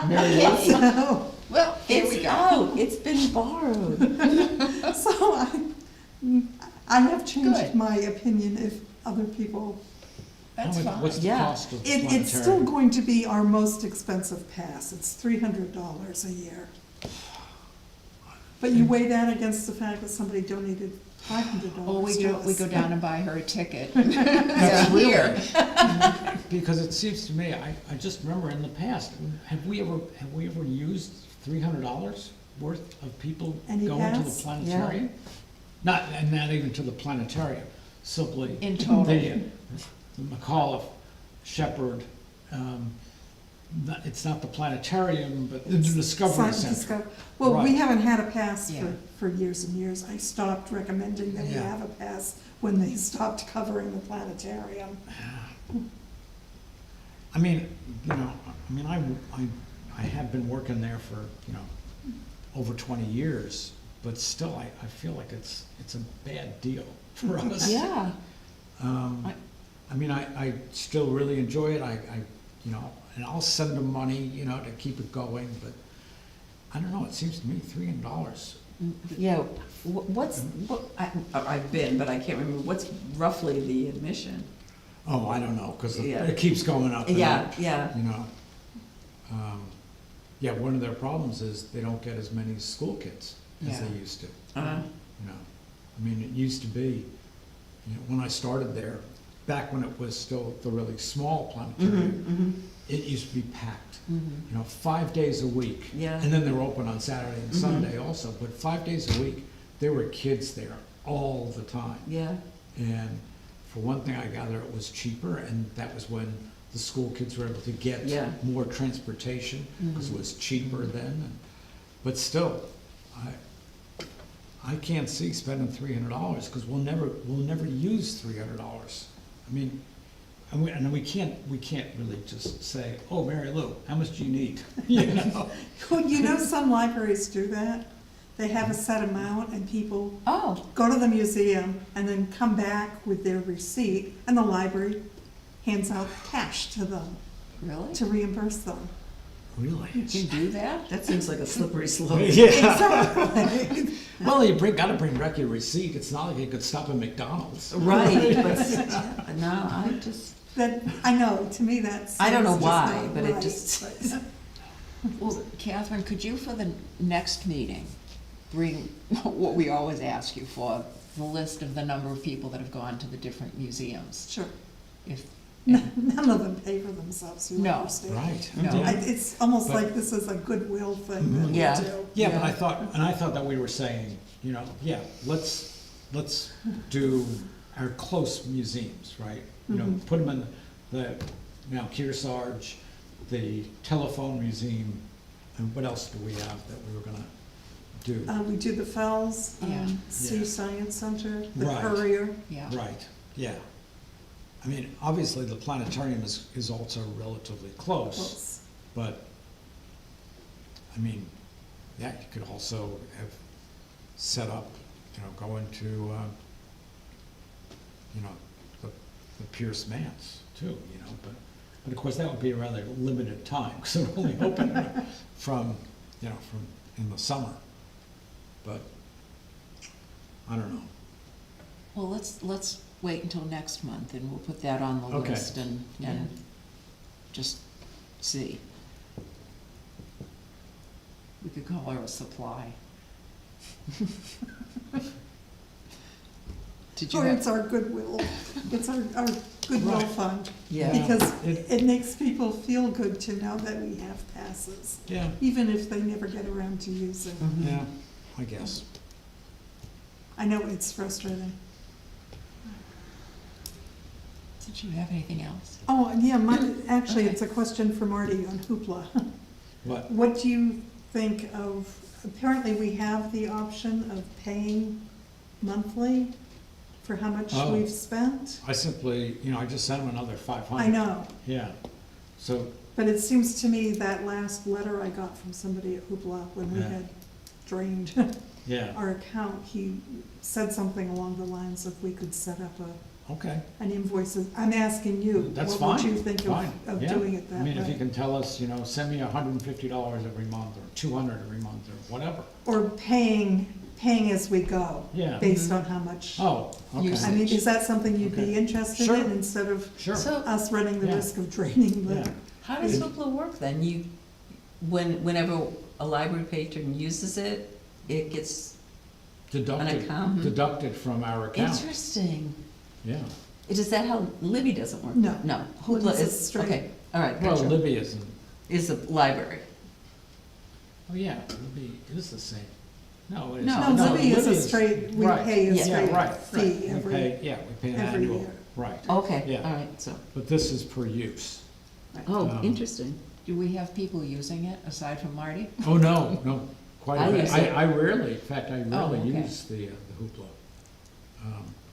S1: Mary Lou?
S3: So,
S4: Well, here we
S5: It's
S4: go.
S5: out, it's been borrowed.
S3: so I have changed
S4: Good.
S3: my opinion if other people,
S4: That's fine.
S1: What's the
S5: Yeah.
S1: cost of the
S3: it's still
S1: planetarium?
S3: going to be our most expensive pass. It's $300 a year. But you weigh that against the fact that somebody donated $500
S4: Or we
S3: to
S4: go,
S3: us.
S4: we go down and buy her a ticket.
S1: Yeah,
S4: Here.
S1: Because it seems to me, I just remember in the past, have we ever used $300 worth of people
S3: Any
S1: going to the
S3: pass?
S1: planetarium? Not, and not even to the planetarium, simply.
S4: In total.
S1: The McAuliffe, Shepherd, it's not the planetarium, but the Discovery Center.
S3: Well, we
S1: Right.
S3: haven't had a pass
S4: Yeah.
S3: for years and years. I stopped recommending that we
S1: Yeah.
S3: have a pass when they stopped covering the planetarium.
S1: I mean, I have been working there for, over 20 years, but still, I feel like it's a bad deal for us.
S5: Yeah,
S1: I still really enjoy it, and I'll send them money, to keep it going, but I don't know, it seems to me $300.
S5: yeah, I've been, but I can't remember, what's roughly the admission?
S1: Oh, I don't know, because
S5: Yeah.
S1: it keeps going up and
S5: Yeah,
S1: up,
S5: yeah,
S1: Yeah, one of their problems is they don't get as many school kids as they
S4: Yeah.
S1: used to.
S5: uh,
S1: It used to be, when I started there, back when it was still the really small planetarium, it used to be packed, 5 days a week.
S5: Yeah.
S1: And then they were open on Saturday and Sunday also, but 5 days a week, there were kids there all the time.
S5: yeah,
S1: And for one thing, I gather it was cheaper, and that was when the school kids were able to get
S5: Yeah.
S1: more transportation, because it was cheaper then. But still, I can't see spending $300, because we'll never use $300. And we can't really just say, oh, Mary Lou, how much do you need?
S3: Well, some libraries do that. They have a set amount and people
S4: Oh,
S3: go to the museum and then come back with their receipt, and the library hands out cash to them
S4: really?
S3: to reimburse them.
S1: Really?
S4: You can do that?
S5: that seems like a slippery slope.
S1: Yeah.
S3: Exactly.
S1: Well, gotta bring back your receipt. It's not like you could stop at McDonald's.
S5: Right, but, no, I just,
S3: That, I know, to me that's.
S5: I don't know
S3: just
S5: why,
S3: not
S5: but it
S3: right,
S5: just-
S3: but-
S4: Well, Catherine, could you for the next meeting, bring what we always ask you for, the list of the number of people that have gone to the different museums?
S3: Sure.
S4: If,
S3: None of them pay for themselves, you
S4: No.
S3: understand.
S1: Right.
S4: No.
S1: Yeah.
S3: It's almost
S1: But-
S3: like this is a goodwill thing that we
S5: Yeah.
S3: do.
S1: Yeah, but
S5: Yeah.
S1: I thought that we were saying, let's do our close museums, right? Put them in the Mount Kearsarge, the Telephone Museum, and what else do we have that we were gonna do?
S3: We do the Fells,
S4: Yeah.
S3: Sea
S1: Yeah.
S3: Science Center, the
S1: Right.
S3: Courier.
S4: yeah.
S1: Right, yeah. Obviously, the planetarium is also relatively close,
S3: Close.
S1: but, yeah, you could also have set up, go into, the Pierce Manse too, but of course, that would be a rather limited time, because they're only open from in the summer. But, I don't know.
S4: Well, let's wait until next month and we'll put that on the
S1: Okay.
S4: list and just see. We could call her a supply. Did you
S3: Or
S4: have,
S3: it's our goodwill, it's our goodwill
S1: Right.
S3: fund.
S5: yeah,
S3: Because
S1: It-
S3: it makes people feel good to know that we have passes,
S1: Yeah,
S3: even if they never get around to using.
S1: yeah, I guess.
S3: I know it's frustrating.
S4: did you have anything else?
S3: Oh, yeah, actually,
S4: Okay.
S3: it's a question for Marty on Hoopla.
S1: What?
S3: What do you think of, apparently we have the option of paying monthly for how much
S1: Oh.
S3: we've spent?
S1: I simply, I just sent them another 500.
S3: I know,
S1: Yeah. So,
S3: But it seems to me that last letter I got from somebody at Hoopla, when we
S1: Yeah.
S3: had drained
S1: yeah,
S3: our account, he said something along the lines of we could set up
S1: okay.
S3: an invoice. I'm asking you,
S1: That's
S3: what would
S1: fine,
S3: you think
S1: fine,
S3: of
S1: yeah.
S3: doing it
S1: I
S3: that
S1: mean, if you
S3: way?
S1: can tell us, send me $150 every month, or 200 every month, or whatever.
S3: Or paying as we go,
S1: Yeah.
S3: based on how much.
S1: Oh, okay.
S3: I mean, is that something you'd be
S1: Okay.
S3: interested
S1: Sure.
S3: in, instead of
S1: Sure,
S5: So
S3: us running the
S1: Yeah.
S3: risk of draining the?
S1: yeah.
S5: how does Hoopla work then? Whenever a library patron uses it, it gets an
S1: Deducted,
S5: account?
S1: deducted from our account,
S5: Interesting.
S1: yeah.
S5: Is that how Libby doesn't work?
S3: No.
S5: No, Hoopla
S3: Libby's a
S5: is,
S3: straight-
S5: okay, all right,
S1: Well,
S5: gotcha.
S1: Libby isn't,
S5: Is the library.
S1: oh, yeah, Libby is the same. No, it
S5: No,
S3: No, Libby is a
S1: Libby
S3: straight, we
S1: right.
S3: pay a
S5: Yeah,
S3: straight
S1: right, right.
S3: fee
S1: We
S3: every.
S1: pay, yeah, we pay an
S3: every
S1: annual,
S3: year.
S1: right.
S5: Okay,
S1: Yeah.
S5: all right, so,
S1: But this is per use.
S5: oh,
S1: Um,
S5: interesting.
S4: Do we have people using it aside from Marty?
S1: Oh, no, quite
S5: I
S1: a bit.
S5: use it.
S1: I rarely, in fact, I rarely
S4: okay.
S1: use the Hoopla.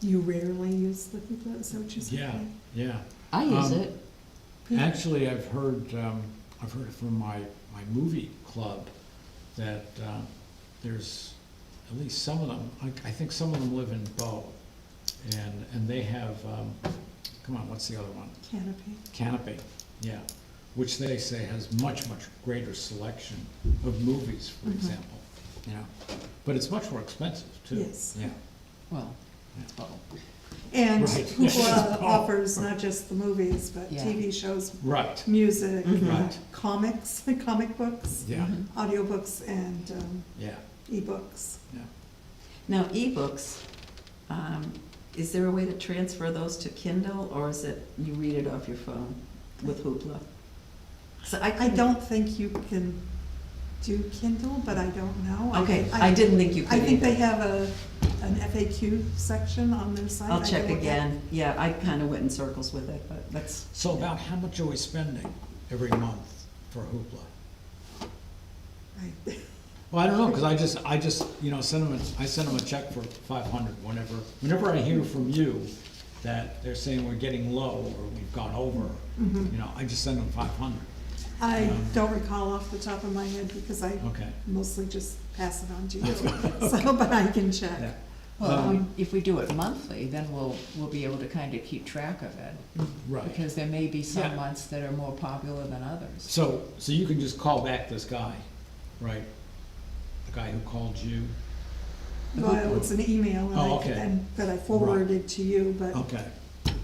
S3: You rarely use the Hoopla, is that what you said?
S1: Yeah,
S3: Peg?
S1: yeah.
S5: I use
S1: Um,
S5: it.
S3: Pete?
S1: Actually, I've heard it from my movie club that there's at least some of them, I think some of them live in Bow. And they have, come on, what's the other one?
S3: Canopy.
S1: Canopy, yeah, which they say has much, much greater selection of movies, for
S3: Mhm.
S1: example, But it's much more expensive, too.
S3: Yes.
S1: Yeah,
S4: Well,
S1: yeah.
S3: And
S1: Right.
S3: Hoopla offers not just the movies, but
S4: Yeah.
S3: TV shows,
S1: Right,
S3: music,
S1: Right.
S3: comics, comic books,
S1: yeah,
S4: Mhm.
S3: audiobooks, and
S1: yeah,
S3: ebooks.
S1: yeah.
S5: Now, ebooks, is there a way to transfer those to Kindle, or is it, you read it off your phone with Hoopla? So
S3: I don't think you can do Kindle, but I don't know.
S5: Okay, I didn't think you could
S3: I think they
S5: either.
S3: have an FAQ section on their site.
S5: I'll
S3: I
S5: check
S3: can look at-
S5: again. Yeah, I kinda went in circles with it, but that's.
S1: So about how much are we spending every month for Hoopla?
S3: I-
S1: Well, I don't know, because I just, I send them a check for 500 whenever I hear from you that they're saying we're getting low or we've gone over, I just send them 500.
S3: I don't recall off the top of my head because I
S1: Okay.
S3: mostly just pass it on to you, so, but I can check.
S1: Yeah.
S4: well, if we do it monthly, then we'll be able to kind of keep track of it.
S1: Right.
S4: Because there may be some
S1: Yeah.
S4: months that are more popular than others.
S1: So you can just call back this guy, right? The guy who called you?
S3: Well, it's an email and
S1: Oh, okay.
S3: that I forwarded to you, but
S1: Okay,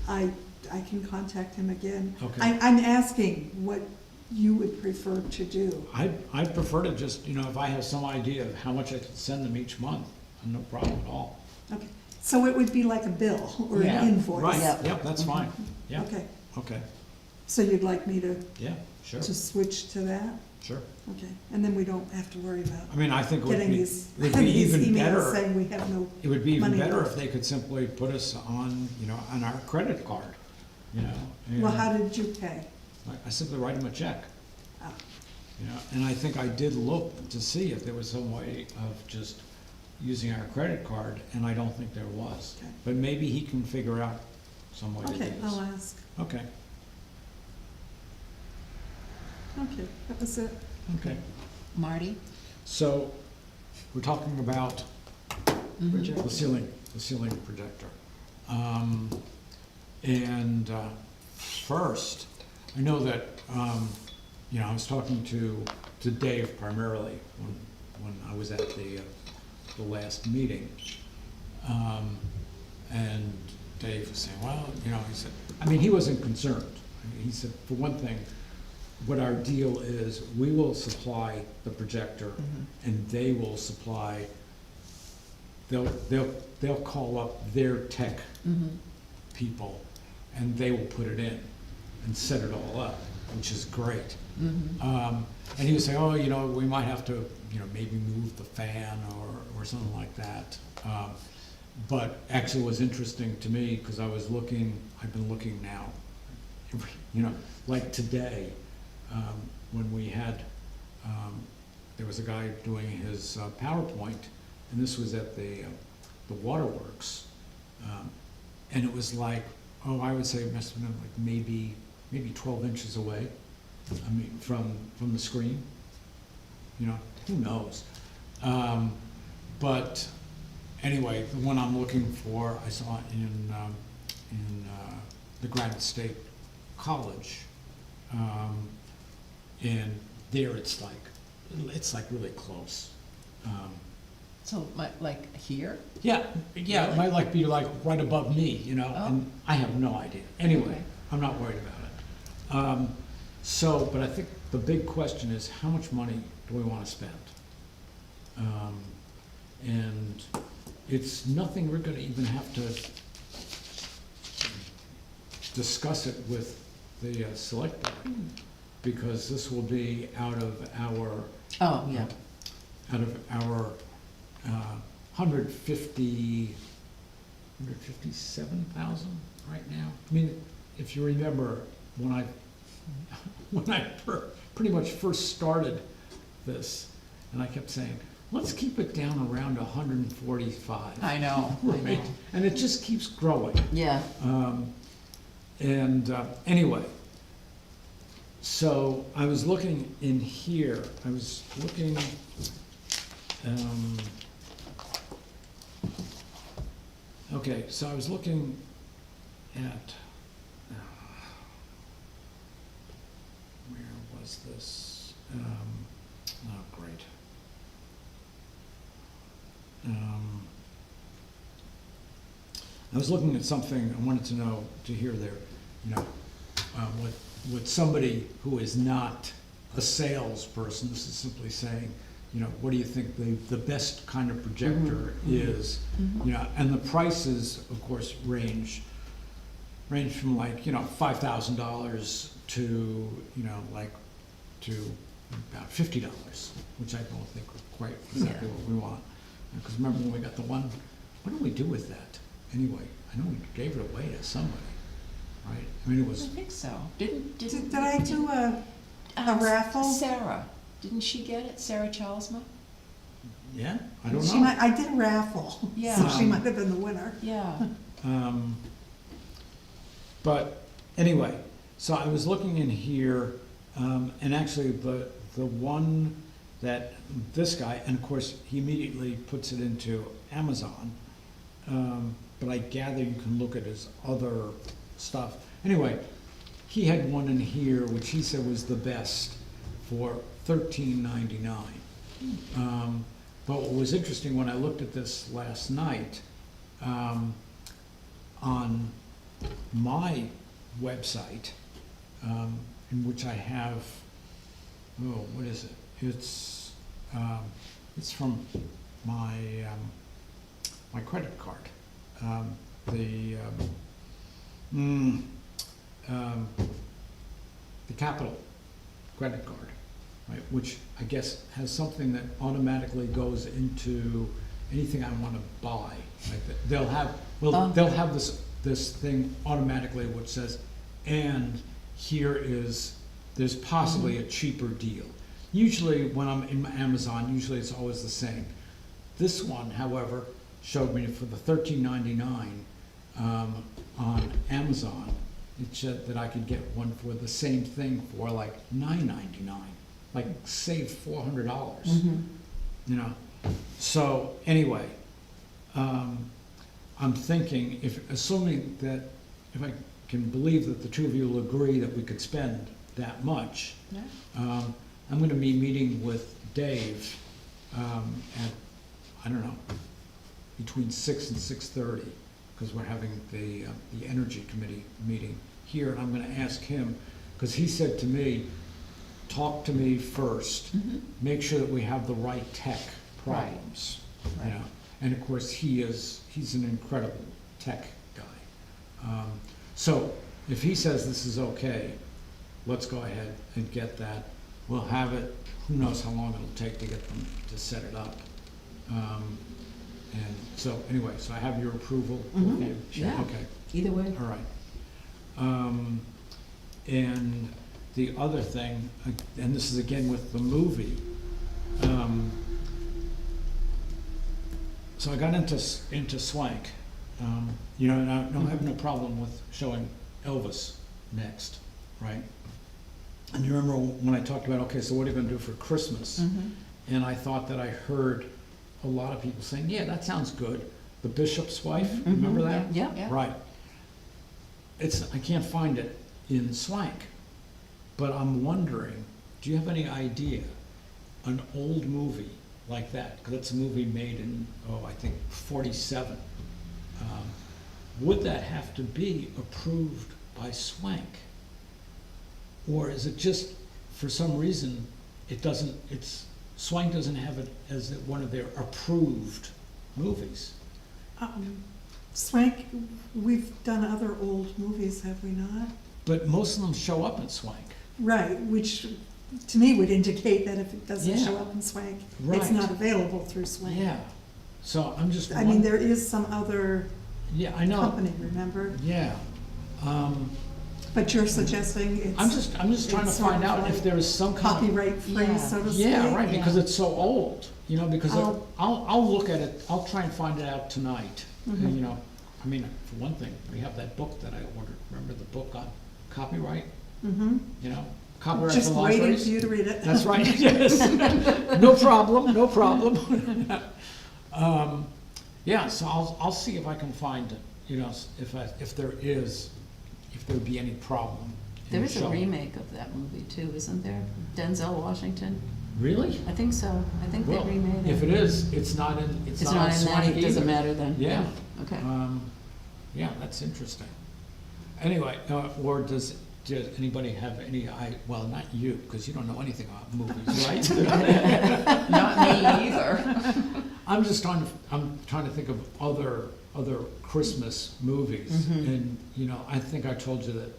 S3: I can contact him again.
S1: Okay.
S3: I'm asking what you would prefer to do.
S1: I'd prefer to just, if I have some idea of how much I could send them each month, no problem at all.
S3: Okay, so it would be like a bill or
S1: Yeah,
S3: an invoice?
S1: Right,
S5: Yep.
S1: yep, that's fine, yeah,
S3: Okay,
S1: okay,
S3: so you'd like me to
S1: yeah, sure,
S3: switch to that?
S1: sure.
S3: Okay, and then we don't have to worry about
S1: I mean, I think it would
S3: getting
S1: be,
S3: these,
S1: it would be
S3: these
S1: even
S3: emails
S1: better,
S3: saying we have no,
S1: it would be even
S3: money
S1: better if
S3: left.
S1: they could simply put us on, on our credit card, and
S3: well, how did you pay?
S1: I simply write them a check,
S3: Ah,
S1: and I think I did look to see if there was some way of just using our credit card, and I don't think there was.
S3: Okay.
S1: But maybe he can figure out some way to do
S3: Okay,
S1: this.
S3: I'll ask.
S1: Okay,
S3: Okay, that was it.
S1: okay.
S4: Marty?
S1: So, we're talking about
S5: Projector.
S1: the ceiling projector. And first, I know that, I was talking to Dave primarily when I was at the last meeting. And Dave was saying, well, he said, he wasn't concerned. He said, for one thing, what our deal is, we will supply the projector and they will supply, they'll call up their tech people and they will put it in and set it all up, which is great. And he was saying, oh, we might have to, maybe move the fan or something like that. But actually it was interesting to me because I've been looking now, like today, when we had, there was a guy doing his PowerPoint, and this was at the waterworks, and it was like, I would say it must have been like maybe 12 inches away I mean, from the screen, you know, who knows? But anyway, the one I'm looking for, I saw in the Granite State College. And there it's like really close.
S4: So, like here?
S1: Yeah, yeah, it might like be like right above me, you know, and I have no idea. Anyway,
S4: Okay.
S1: I'm not worried about it. But I think the big question is, how much money do we wanna spend? And it's nothing we're gonna even have to discuss it with the select board, because this will be out of our
S4: Oh, yeah.
S1: out of our 157,000 right now. I mean, if you remember, when I pretty much first started this, and I kept saying, let's keep it down around 145.
S4: I know, I
S1: Right?
S4: know.
S1: And it just keeps growing.
S5: Yeah,
S1: Anyway, so I was looking in here, I was looking, okay, so I was looking at, where was this? Oh, great. I was looking at something, I wanted to hear their, you know, what somebody who is not a salesperson, this is simply saying, you know, what do you think the best kind of projector is? You know, and the prices, of course, range from like, you know, $5,000 to, you know, like, to about $50, which I don't think are quite exactly
S5: Yeah.
S1: what we want. Because remember when we got the one, what did we do with that? Anyway, I know we gave it away to somebody, right? I mean, it
S4: I
S1: was,
S4: think so. Did
S3: Did I do a raffle?
S4: Sarah, didn't she get it? Sarah Charlesma?
S1: yeah, I don't
S3: She
S1: know.
S3: might, I did a raffle, so
S4: Yeah.
S3: she might have been the winner.
S4: Yeah.
S1: But anyway, so I was looking in here, and actually the one that this guy, and of course, he immediately puts it into Amazon, but I gather you can look at his other stuff. Anyway, he had one in here which he said was the best for $13.99. But what was interesting, when I looked at this last night, on my website, in which I have, oh, what is it? It's from my my credit card, the Capital credit card, right? Which I guess has something that automatically goes into anything I want to buy. Like they'll have, they'll have this thing automatically which says, and there's possibly a cheaper deal. Usually when I'm in Amazon, usually it's always the same. This one, however, showed me for the $13.99 on Amazon, it said that I could get one for the same thing for like $9.99, like save $400. You know, so anyway, I'm thinking, assuming that if I can believe that the two of you will agree that we could spend that much,
S4: Yeah.
S1: I'm going to be meeting with Dave at, I don't know, between 6 and 6:30, because we're having the Energy Committee meeting here, and I'm going to ask him, because he said to me, talk to me first, make sure that we have the right tech problems, you know. And of course, he's an incredible tech guy. So if he says this is okay, let's go ahead and get that. We'll have it, who knows how long it'll take to get them to set it up. And so anyway, so I have your approval with you?
S5: yeah.
S1: Okay,
S5: either way.
S1: all right. And the other thing, and this is again with the movie, so I got into Swank, you know, and I have no problem with showing Elvis next, right? And you remember when I talked about, okay, so what are you gonna do for Christmas? And I thought that I heard a lot of people saying, yeah, that sounds good. The bishop's wife, remember that?
S5: Yeah.
S4: Yeah.
S1: Right. I can't find it in Swank, but I'm wondering, do you have any idea, an old movie like that, because it's a movie made in, I think 47, would that have to be approved by Swank? Or is it just, for some reason, Swank doesn't have it as one of their approved movies?
S3: Swank, we've done other old movies, have we not?
S1: But most of them show up in Swank.
S3: Right, which to me would indicate that if it doesn't
S1: Yeah.
S3: show up in Swank, it's
S1: Right.
S3: not available through Swank.
S1: Yeah, so I'm just.
S3: I mean, there is some other
S1: Yeah, I know,
S3: company, remember?
S1: yeah.
S3: But you're suggesting it's
S1: I'm just trying to
S3: it's sort
S1: find
S3: of
S1: out if
S3: like
S1: there is some kind of.
S3: copyright free,
S4: Yeah.
S3: so to speak.
S1: Yeah, right, because
S4: Yeah.
S1: it's so old, because
S3: I'll-
S1: I'll look at it, I'll try and find it out tonight.
S3: Mm-hmm.
S1: And, I mean, for one thing, we have that book that I ordered, remember the book on copyright? Copyright
S3: Just
S1: for
S3: waiting
S1: libraries?
S3: for you to read it.
S1: That's right, yes. No problem, no problem. Yeah, so I'll see if I can find it, if there'd be any problem. in
S5: There is a
S1: showing.
S5: remake of that movie too, isn't there? Denzel Washington?
S1: Really?
S5: I think so. I think they
S1: Well,
S5: remade it.
S1: if it is, it's not on
S5: It's not in that,
S1: Swank
S5: it doesn't
S1: either.
S5: matter then.
S1: Yeah.
S5: Okay.
S1: Yeah, that's interesting. Anyway, or does anybody have any, well, not you, because you don't know anything about movies, right?
S4: Not me either.
S1: I'm trying to think of other Christmas movies. And, I think I told you that,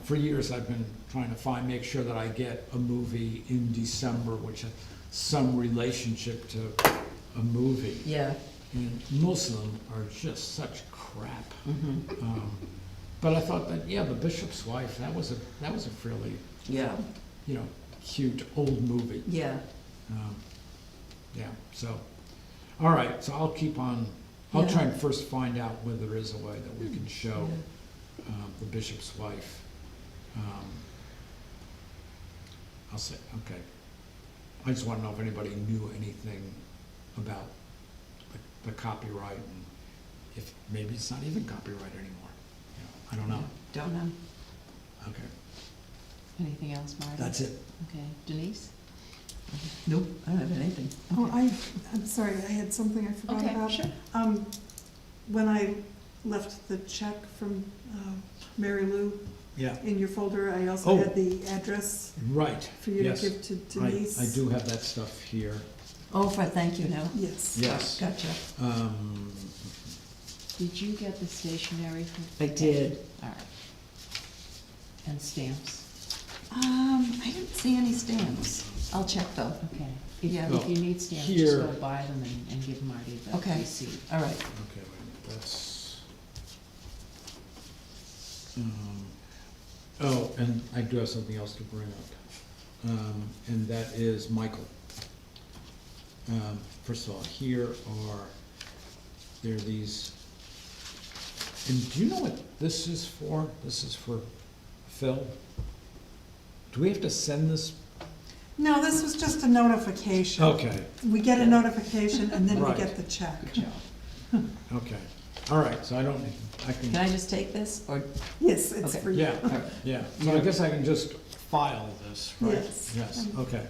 S1: for years I've been trying to make sure that I get a movie in December, which has some relationship to a movie.
S5: Yeah.
S1: And most of them are just such crap. But I thought that, The Bishop's Wife, that was a fairly,
S5: Yeah.
S1: cute old movie.
S5: Yeah.
S1: So, all right, so I'll keep on, I'll try
S5: Yeah.
S1: and first find out whether there is a way that we can show The Bishop's Wife. I'll say, okay. I just want to know if anybody knew anything about the copyright, and if maybe it's not even copyright anymore. I don't know.
S5: Don't know.
S1: Okay,
S4: Anything else, Marty?
S1: that's it.
S4: Okay, Denise?
S5: Nope, I don't have anything.
S3: Oh, I'm sorry, I had something I forgot
S4: Okay,
S3: about.
S4: sure.
S3: When I left the check from Mary Lou
S1: Yeah,
S3: in your folder, I also
S1: Oh.
S3: had the address
S1: right.
S3: for you to
S1: Yes.
S3: give to Denise.
S1: I do have that stuff here.
S5: Oh, for a thank you note?
S3: Yes.
S1: Yes.
S5: Gotcha.
S4: Did you get the stationery from?
S5: I did.
S4: All right. And stamps?
S5: I didn't see any stamps. I'll check though.
S4: Okay.
S5: Yeah.
S4: If you need stamps, just
S1: Here.
S4: go buy them and give Marty the
S5: Okay.
S4: receipt.
S5: All right.
S1: Okay, wait a minute, that's. And I do have something else to bring up, and that is Michael. First of all, there are these, and do you know what this is for? This is for Phil? Do we have to send this?
S3: No, this was just a notification.
S1: Okay,
S3: We get a notification and then we
S1: Right.
S3: get the check.
S4: Good job.
S1: okay, all right, so
S5: Can I just take this, or?
S3: Yes, it's
S5: Okay.
S3: for you.
S1: yeah, so I guess I can just file this, right?
S3: Yes.
S1: Yes, okay,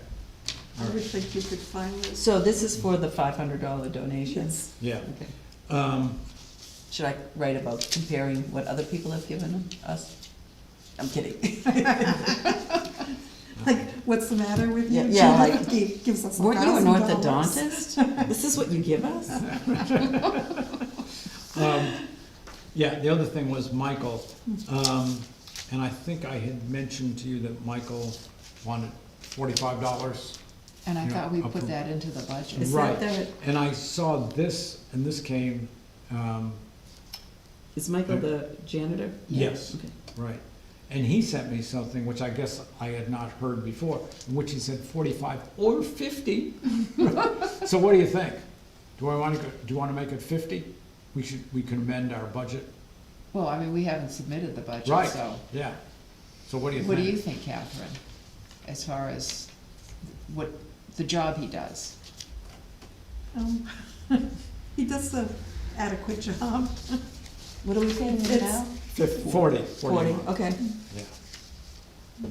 S3: I would think you could find it.
S5: So this is for the $500 donation?
S3: Yes.
S1: yeah.
S5: Okay. Should I write about comparing what other people have given us? I'm kidding.
S3: Like, what's the matter with you?
S5: Yeah, like,
S3: He gives us
S5: Weren't you an
S3: $1,000.
S5: orthodontist? This is what you give us?
S1: Yeah, the other thing was Michael, and I think I had mentioned to you that Michael wanted $45.
S4: And I
S1: Yeah,
S4: thought we
S1: I'll
S4: put
S1: put-
S4: that into the budget.
S5: Is
S1: Right.
S5: that
S1: And I saw this, and this came,
S5: is Michael the janitor?
S1: yes,
S5: Okay.
S1: right. And he sent me something, which I guess I had not heard before, in which he said 45 or 50. So what do you think? Do you want to make it 50? We can amend our budget.
S4: Well, I mean, we haven't submitted the budget,
S1: Right,
S4: so.
S1: yeah. So what do you think?
S4: What do you think, Catherine, as far as what, the job he does?
S3: Um, He does an adequate job.
S5: What are we paying him
S3: It's-
S5: now?
S1: 40 a
S5: 40,
S1: month.
S5: okay.
S1: Yeah.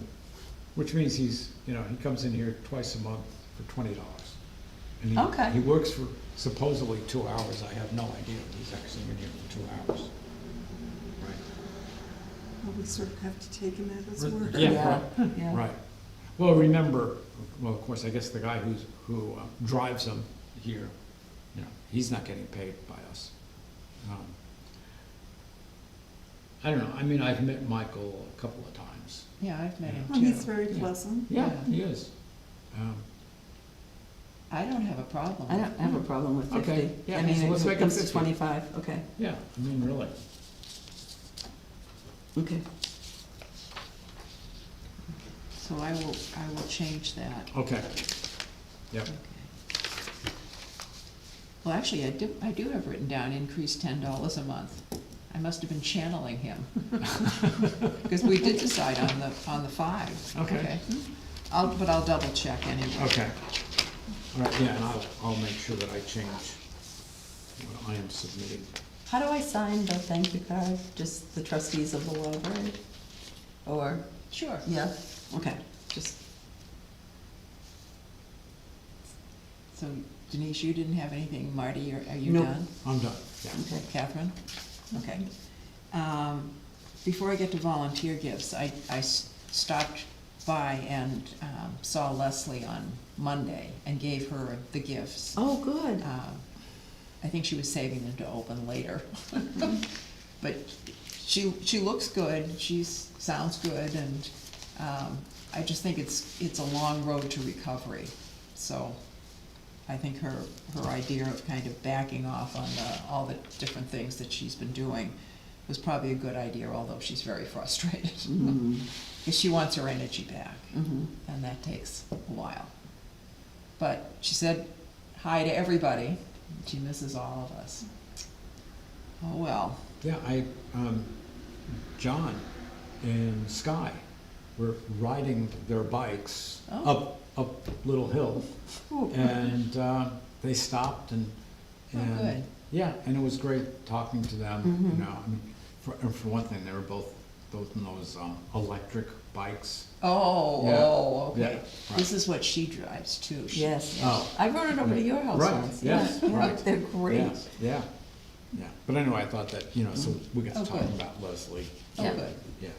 S1: Which means he's, you know, he comes in here twice a month for $20. And
S5: Okay.
S1: he works for supposedly 2 hours. I have no idea. He's actually in here for 2 hours. Right.
S3: Well, we sort of have to take him at his word.
S1: Yeah, right.
S5: Yeah.
S1: Right. Well, remember, well, of course, I guess the guy who drives them here, you know, he's not getting paid by us. I don't know, I mean, I've met Michael a couple of times.
S4: Yeah, I've met him
S3: Well,
S4: too.
S3: he's very
S1: Yeah.
S3: pleasant.
S1: Yeah,
S4: Yeah.
S1: he is.
S4: I don't have a problem.
S5: I don't have a problem with 50.
S1: Okay, yeah,
S5: I mean,
S1: so let's
S5: if
S1: make
S5: it
S1: it
S5: comes to
S1: 50.
S5: 25, okay.
S1: Yeah, I mean, really.
S5: Okay.
S4: So I will change that.
S1: Okay. Yep.
S4: Okay. Well, actually, I do have written down increase $10 a month. I must have been channeling him. Because we did decide on the 5.
S1: Okay.
S4: But I'll double check anyway.
S1: Okay. All right, yeah, and I'll make sure that I change what I am submitting.
S5: How do I sign the thank you card? Just the trustees of the library? Or,
S4: Sure.
S5: yeah, okay, just,
S4: So Denise, you didn't have anything. Marty, are you
S5: Nope.
S4: done?
S1: I'm done, yeah.
S5: okay.
S4: Catherine? Okay. Before I get to volunteer gifts, I stopped by and saw Leslie on Monday and gave her the gifts.
S5: Oh, good.
S4: I think she was saving them to open later. But she looks good, she sounds good, and I just think it's a long road to recovery. So I think her idea of kind of backing off on all the different things that she's been doing was probably a good idea, although she's very frustrated.
S5: Mhm,
S4: Because she wants her energy back,
S5: mhm.
S4: and that takes a while. But she said hi to everybody. She misses all of us. Oh, well.
S1: Yeah, John and Sky were riding their bikes
S4: Oh.
S1: up Little Hill, and they stopped and
S4: Oh, good.
S1: yeah, and it was great talking to them.
S5: Mhm.
S1: You know, I mean, for one thing, they were both in those electric bikes.
S4: Oh,
S1: Yeah.
S4: okay.
S1: Yeah, right.
S4: This is what she drives too.
S5: Yes,
S1: Oh.
S5: I rode it over to your house
S1: Right,
S5: once.
S1: yes,
S5: Yeah, yeah,
S1: right.
S5: they're great.
S1: Yes, yeah, yeah. But anyway, I thought that, you know, so we got
S4: Oh,
S1: to talk
S4: good.
S1: about Leslie.
S4: Oh,
S5: Yeah.
S4: good.
S1: Yeah.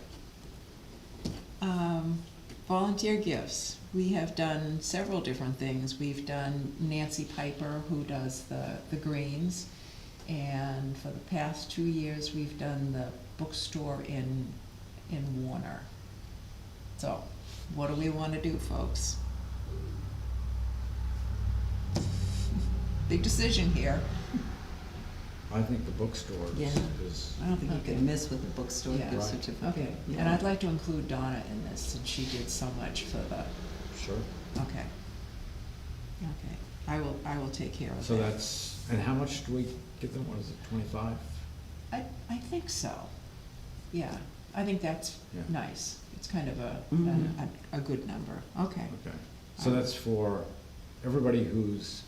S4: Volunteer gifts. We have done several different things. We've done Nancy Piper, who does the greens. And for the past 2 years, we've done the bookstore in Warner. So, what do we want to do, folks? Big decision here.
S1: I think the bookstore
S5: Yeah.
S1: is,
S5: I don't think you
S4: Okay.
S5: can miss with the bookstore
S4: Yeah.
S5: gift
S1: Right.
S5: certificate.
S4: Okay,
S5: Yeah.
S4: and I'd like to include Donna in this, since she did so much for the,
S1: sure.
S4: okay. Okay, I will take care of that.
S1: So that's, and how much do we give them? What is it, 25?
S4: I think so. Yeah, I think that's
S1: Yeah.
S4: nice. It's kind of
S5: Mhm.
S4: a good number. Okay.
S1: Okay. So that's for everybody who's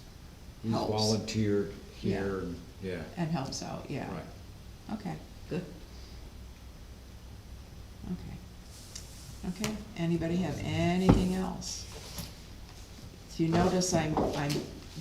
S4: Helps.
S1: volunteered here, and- yeah,
S4: And helps out, yeah.
S1: right.
S4: Okay,
S5: Good.
S4: okay. Okay, anybody have anything else? If you notice,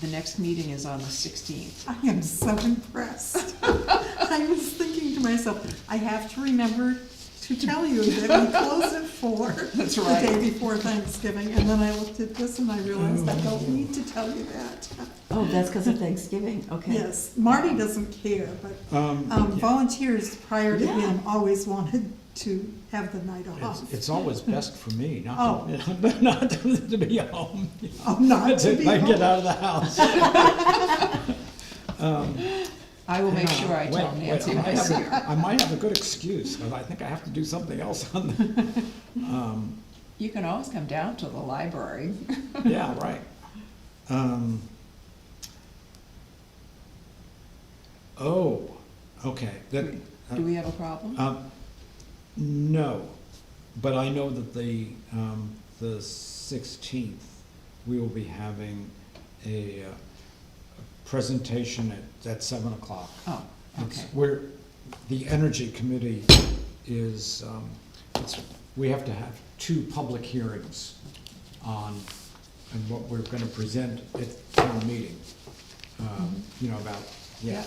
S4: the next meeting is on the 16th.
S3: I am so impressed. I was thinking to myself, I have to remember to tell you that we close at 4.
S4: That's
S3: The
S4: right.
S3: day before Thanksgiving, and then I looked at this and I realized I don't need to tell you that.
S5: Oh, that's because of Thanksgiving, okay.
S3: Yes, Marty doesn't care, but
S1: Yeah.
S3: volunteers prior to
S5: Yeah.
S3: him always wanted to have the night off.
S1: It's always best for me, not
S3: Oh.
S1: to, not to be home.
S3: Oh, not to be
S1: I get
S3: home.
S1: out of the house.
S4: I will make
S1: Hang on,
S4: sure I tell
S1: wait,
S4: Nancy
S1: I
S4: when
S1: might
S4: I
S1: have
S4: see
S1: a-
S4: her.
S1: I might have a good excuse, because I think I have to do something else on the,
S4: You can always come down to the library.
S1: yeah, right. Oh, okay, that.
S4: Do we have a problem?
S1: No, But I know that the 16th, we will be having a presentation at 7 o'clock.
S4: Oh, okay.
S1: Where the Energy Committee is, we have to have 2 public hearings on what we're gonna present at town meeting. You know, about, yeah.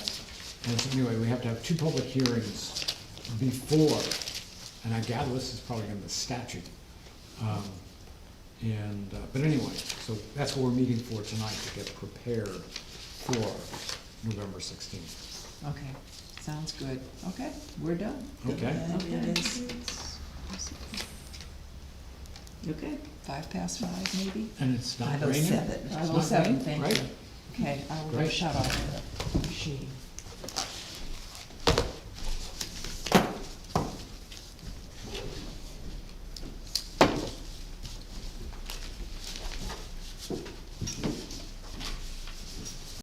S1: And so anyway, we have to have 2 public hearings before, and I gather this is probably in the statute. But anyway, so that's what we're meeting for tonight, to get prepared for November 16th.
S4: Okay, sounds good. Okay, we're done.
S1: Okay?
S5: It is. Okay.
S4: 5:05 maybe?
S1: And it's not raining?
S5: 5:07.
S4: I will 7, thank
S1: Right.
S4: you. Okay, I will go
S1: Great.
S4: shut off the machine.